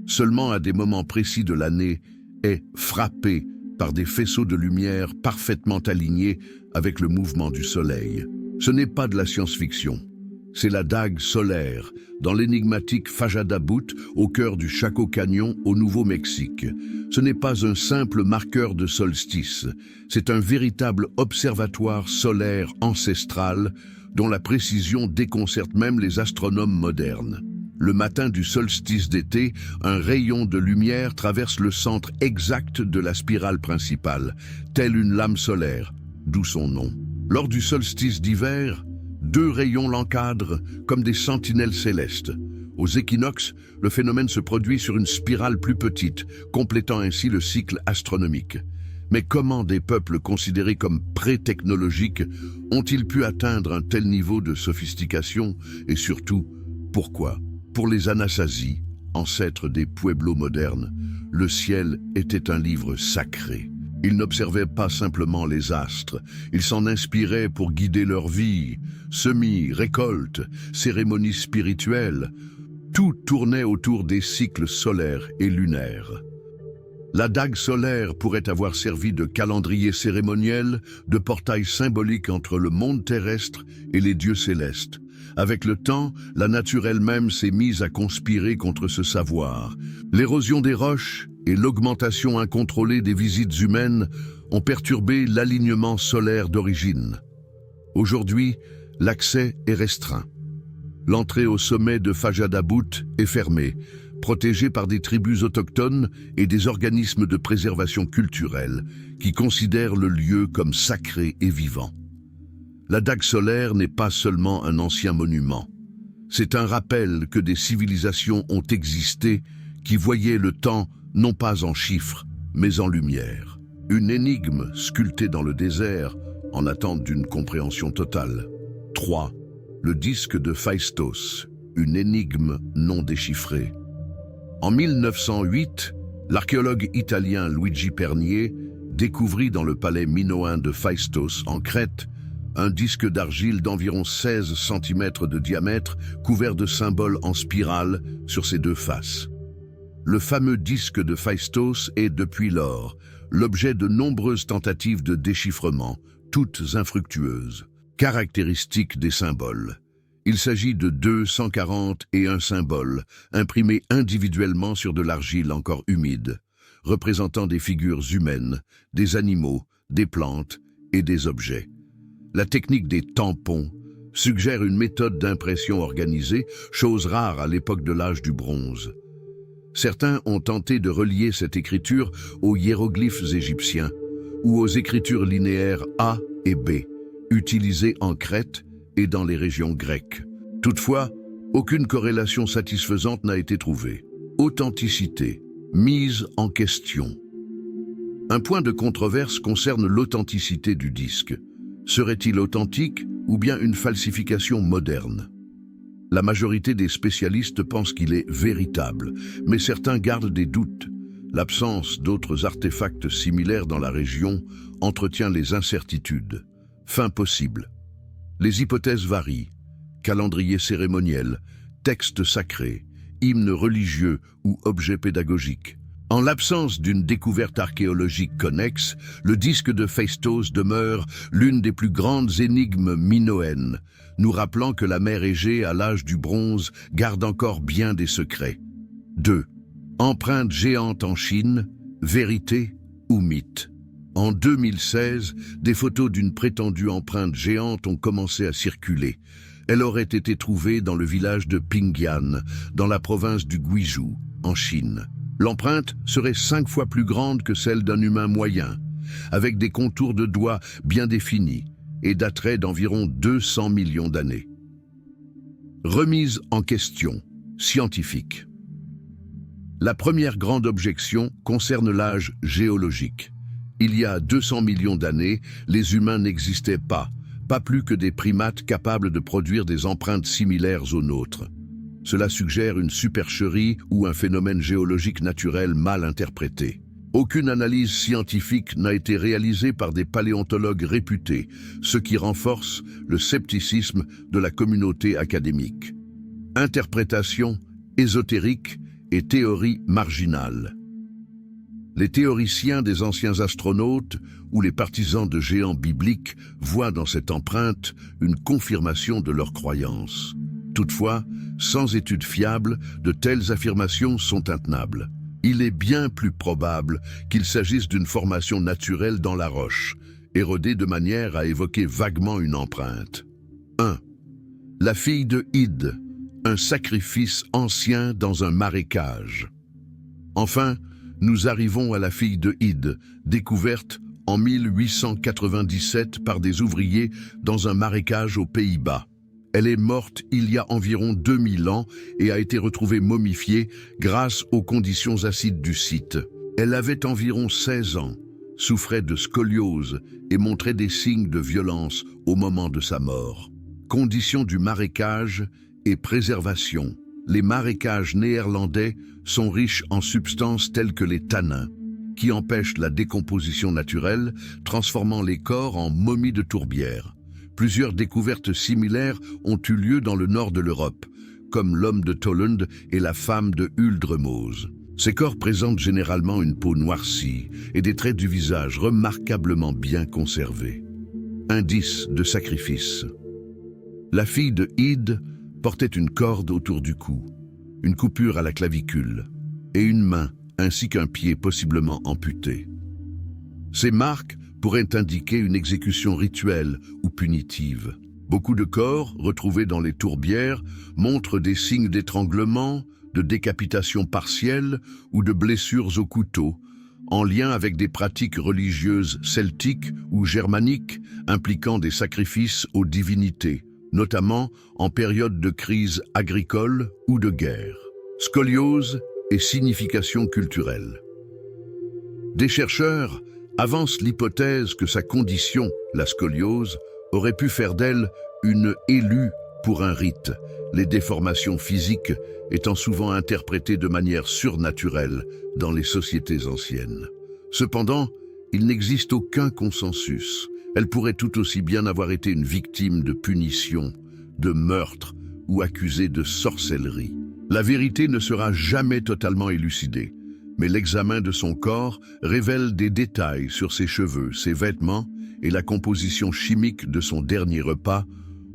seulement à des moments précis de l'année, est frappée par des faisceaux de lumière parfaitement alignés avec le mouvement du soleil. Ce n'est pas de la science-fiction. C'est la dague solaire, dans l'énigmatique Fajada Butte, au cœur du Chaco Canyon, au Nouveau-Mexique. Ce n'est pas un simple marqueur de solstice, c'est un véritable observatoire solaire ancestral, dont la précision déconcerte même les astronomes modernes. Le matin du solstice d'été, un rayon de lumière traverse le centre exact de la spirale principale, telle une lame solaire, d'où son nom. Lors du solstice d'hiver, 2 rayons l'encadrent comme des sentinelles célestes. Aux équinoxes, le phénomène se produit sur une spirale plus petite, complétant ainsi le cycle astronomique. Mais comment des peuples considérés comme pré-technologiques ont-ils pu atteindre un tel niveau de sophistication et surtout, pourquoi? Pour les Anasazi, ancêtre des pueblos modernes, le ciel était un livre sacré. Ils n'observaient pas simplement les astres, ils s'en inspiraient pour guider leur vie, semis, récoltes, cérémonies spirituelles. Tout tournait autour des cycles solaires et lunaires. La dague solaire pourrait avoir servi de calendrier cérémoniel, de portail symbolique entre le monde terrestre et les dieux célestes. Avec le temps, la nature elle-même s'est mise à conspirer contre ce savoir. L'érosion des roches et l'augmentation incontrôlée des visites humaines ont perturbé l'alignement solaire d'origine. Aujourd'hui, l'accès est restreint. L'entrée au sommet de Fajadabout est fermée, protégée par des tribus autochtones et des organismes de préservation culturelle qui considèrent le lieu comme sacré et vivant. La dague solaire n'est pas seulement un ancien monument. C'est un rappel que des civilisations ont existé qui voyaient le temps non pas en chiffres, mais en lumière. Une énigme sculptée dans le désert en attente d'une compréhension totale. 3. Le disque de Phaistos, une énigme non déchiffrée. En 1908, l'archéologue italien Luigi Pernier découvrit dans le palais minoen de Phaistos, en Crète, un disque d'argile d'environ 16 cm de diamètre, couvert de symboles en spirale sur ses deux faces. Le fameux disque de Phaistos est, depuis lors, l'objet de nombreuses tentatives de déchiffrement, toutes infructueuses. Caractéristiques des symboles. Il s'agit de 240 et un symbole, imprimés individuellement sur de l'argile encore humide, représentant des figures humaines, des animaux, des plantes et des objets. La technique des tampons suggère une méthode d'impression organisée, chose rare à l'époque de l'âge du bronze. Certains ont tenté de relier cette écriture aux hiéroglyphes égyptiens ou aux écritures linéaires A et B, utilisées en Crète et dans les régions grecques. Toutefois, aucune corrélation satisfaisante n'a été trouvée. Authenticité, mise en question. Un point de controverse concerne l'authenticité du disque. Serait-il authentique ou bien une falsification moderne? La majorité des spécialistes pensent qu'il est véritable, mais certains gardent des doutes. L'absence d'autres artefacts similaires dans la région entretient les incertitudes. Fin possible. Les hypothèses varient. Calendrier cérémoniel, textes sacrés, hymnes religieux ou objets pédagogiques. En l'absence d'une découverte archéologique connexe, le disque de Phaistos demeure l'une des plus grandes énigmes minoennes, nous rappelant que la mer Égée, à l'âge du bronze, garde encore bien des secrets. 2. Empreinte géante en Chine, vérité ou mythe? En 2016, des photos d'une prétendue empreinte géante ont commencé à circuler. Elle aurait été trouvée dans le village de Pingyan, dans la province du Guizhou, en Chine. L'empreinte serait 5 fois plus grande que celle d'un humain moyen, avec des contours de doigts bien définis et daterait d'environ 200 millions d'années. Remise en question, scientifique. La première grande objection concerne l'âge géologique. Il y a 200 millions d'années, les humains n'existaient pas plus que des primates capables de produire des empreintes similaires aux nôtres. Cela suggère une supercherie ou un phénomène géologique naturel mal interprété. Aucune analyse scientifique n'a été réalisée par des paléontologues réputés, ce qui renforce le scepticisme de la communauté académique. Interprétation ésotérique et théorie marginale. Les théoriciens des anciens astronautes ou les partisans de géants bibliques voient dans cette empreinte une confirmation de leurs croyances. Toutefois, sans études fiables, de telles affirmations sont intenables. Il est bien plus probable qu'il s'agisse d'une formation naturelle dans la roche, érodée de manière à évoquer vaguement une empreinte. 1. La fille de Id, un sacrifice ancien dans un marécage. Enfin, nous arrivons à la fille de Id, découverte en 1897 par des ouvriers dans un marécage aux Pays-Bas. Elle est morte il y a environ 2000 ans et a été retrouvée momifiée grâce aux conditions acides du site. Elle avait environ 16 ans, souffrait de scoliose et montrait des signes de violence au moment de sa mort. Conditions du marécage et préservation. les marécages néerlandais sont riches en substances telles que les tanins, qui empêchent la décomposition naturelle, transformant les corps en momies de tourbière. Plusieurs découvertes similaires ont eu lieu dans le nord de l'Europe, comme l'homme de Tollund et la femme de Huldremoos. Ces corps présentent généralement une peau noircie et des traits du visage remarquablement bien conservés. Indice de sacrifice. La fille de Ide portait une corde autour du cou, une coupure à la clavicule et une main ainsi qu'un pied possiblement amputé. Ces marques pourraient indiquer une exécution rituelle ou punitive. Beaucoup de corps retrouvés dans les tourbières montrent des signes d'étranglement, de décapitation partielle ou de blessures au couteau, en lien avec des pratiques religieuses celtiques ou germaniques impliquant des sacrifices aux divinités, notamment en période de crise agricole ou de guerre. Scoliose et signification culturelle. Des chercheurs avancent l'hypothèse que sa condition, la scoliose, aurait pu faire d'elle une élue pour un rite, les déformations physiques étant souvent interprétées de manière surnaturelle dans les sociétés anciennes. Cependant, il n'existe aucun consensus. Elle pourrait tout aussi bien avoir été une victime de punition, de meurtre ou accusée de sorcellerie. La vérité ne sera jamais totalement élucidée, mais l'examen de son corps révèle des détails sur ses cheveux, ses vêtements et la composition chimique de son dernier repas,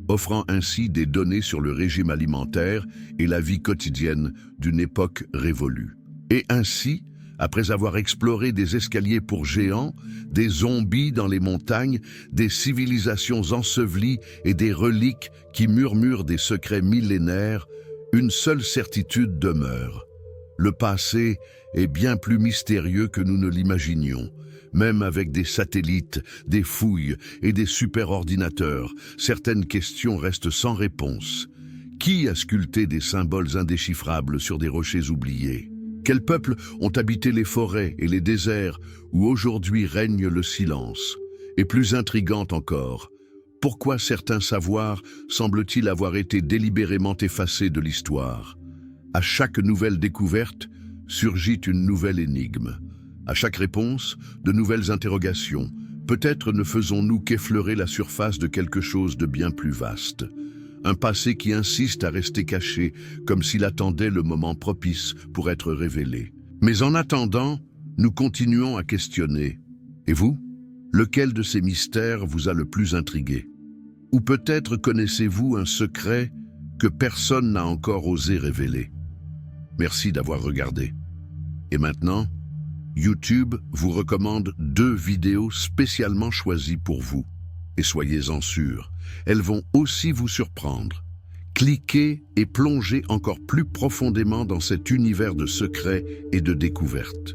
offrant ainsi des données sur le régime alimentaire et la vie quotidienne d'une époque révolue. Et ainsi, après avoir exploré des escaliers pour géants, des zombies dans les montagnes, des civilisations ensevelies et des reliques qui murmurent des secrets millénaires, une seule certitude demeure. Le passé est bien plus mystérieux que nous ne l'imaginions. Même avec des satellites, des fouilles et des superordinateurs, certaines questions restent sans réponse. Qui a sculpté des symboles indéchiffrables sur des rochers oubliés? Quels peuples ont habité les forêts et les déserts où aujourd'hui règne le silence? Et plus intrigant encore, pourquoi certains savoirs semblent-ils avoir été délibérément effacés de l'histoire? À chaque nouvelle découverte surgit une nouvelle énigme. À chaque réponse, de nouvelles interrogations. Peut-être ne faisons-nous qu'effleurer la surface de quelque chose de bien plus vaste. Un passé qui insiste à rester caché, comme s'il attendait le moment propice pour être révélé. Mais en attendant, nous continuons à questionner. Et vous? Lequel de ces mystères vous a le plus intrigué? Ou peut-être connaissez-vous un secret que personne n'a encore osé révéler? Merci d'avoir regardé. Et maintenant, YouTube vous recommande 2 vidéos spécialement choisies pour vous. Et soyez-en sûrs, elles vont aussi vous surprendre. Cliquez et plongez encore plus profondément dans cet univers de secrets et de découvertes.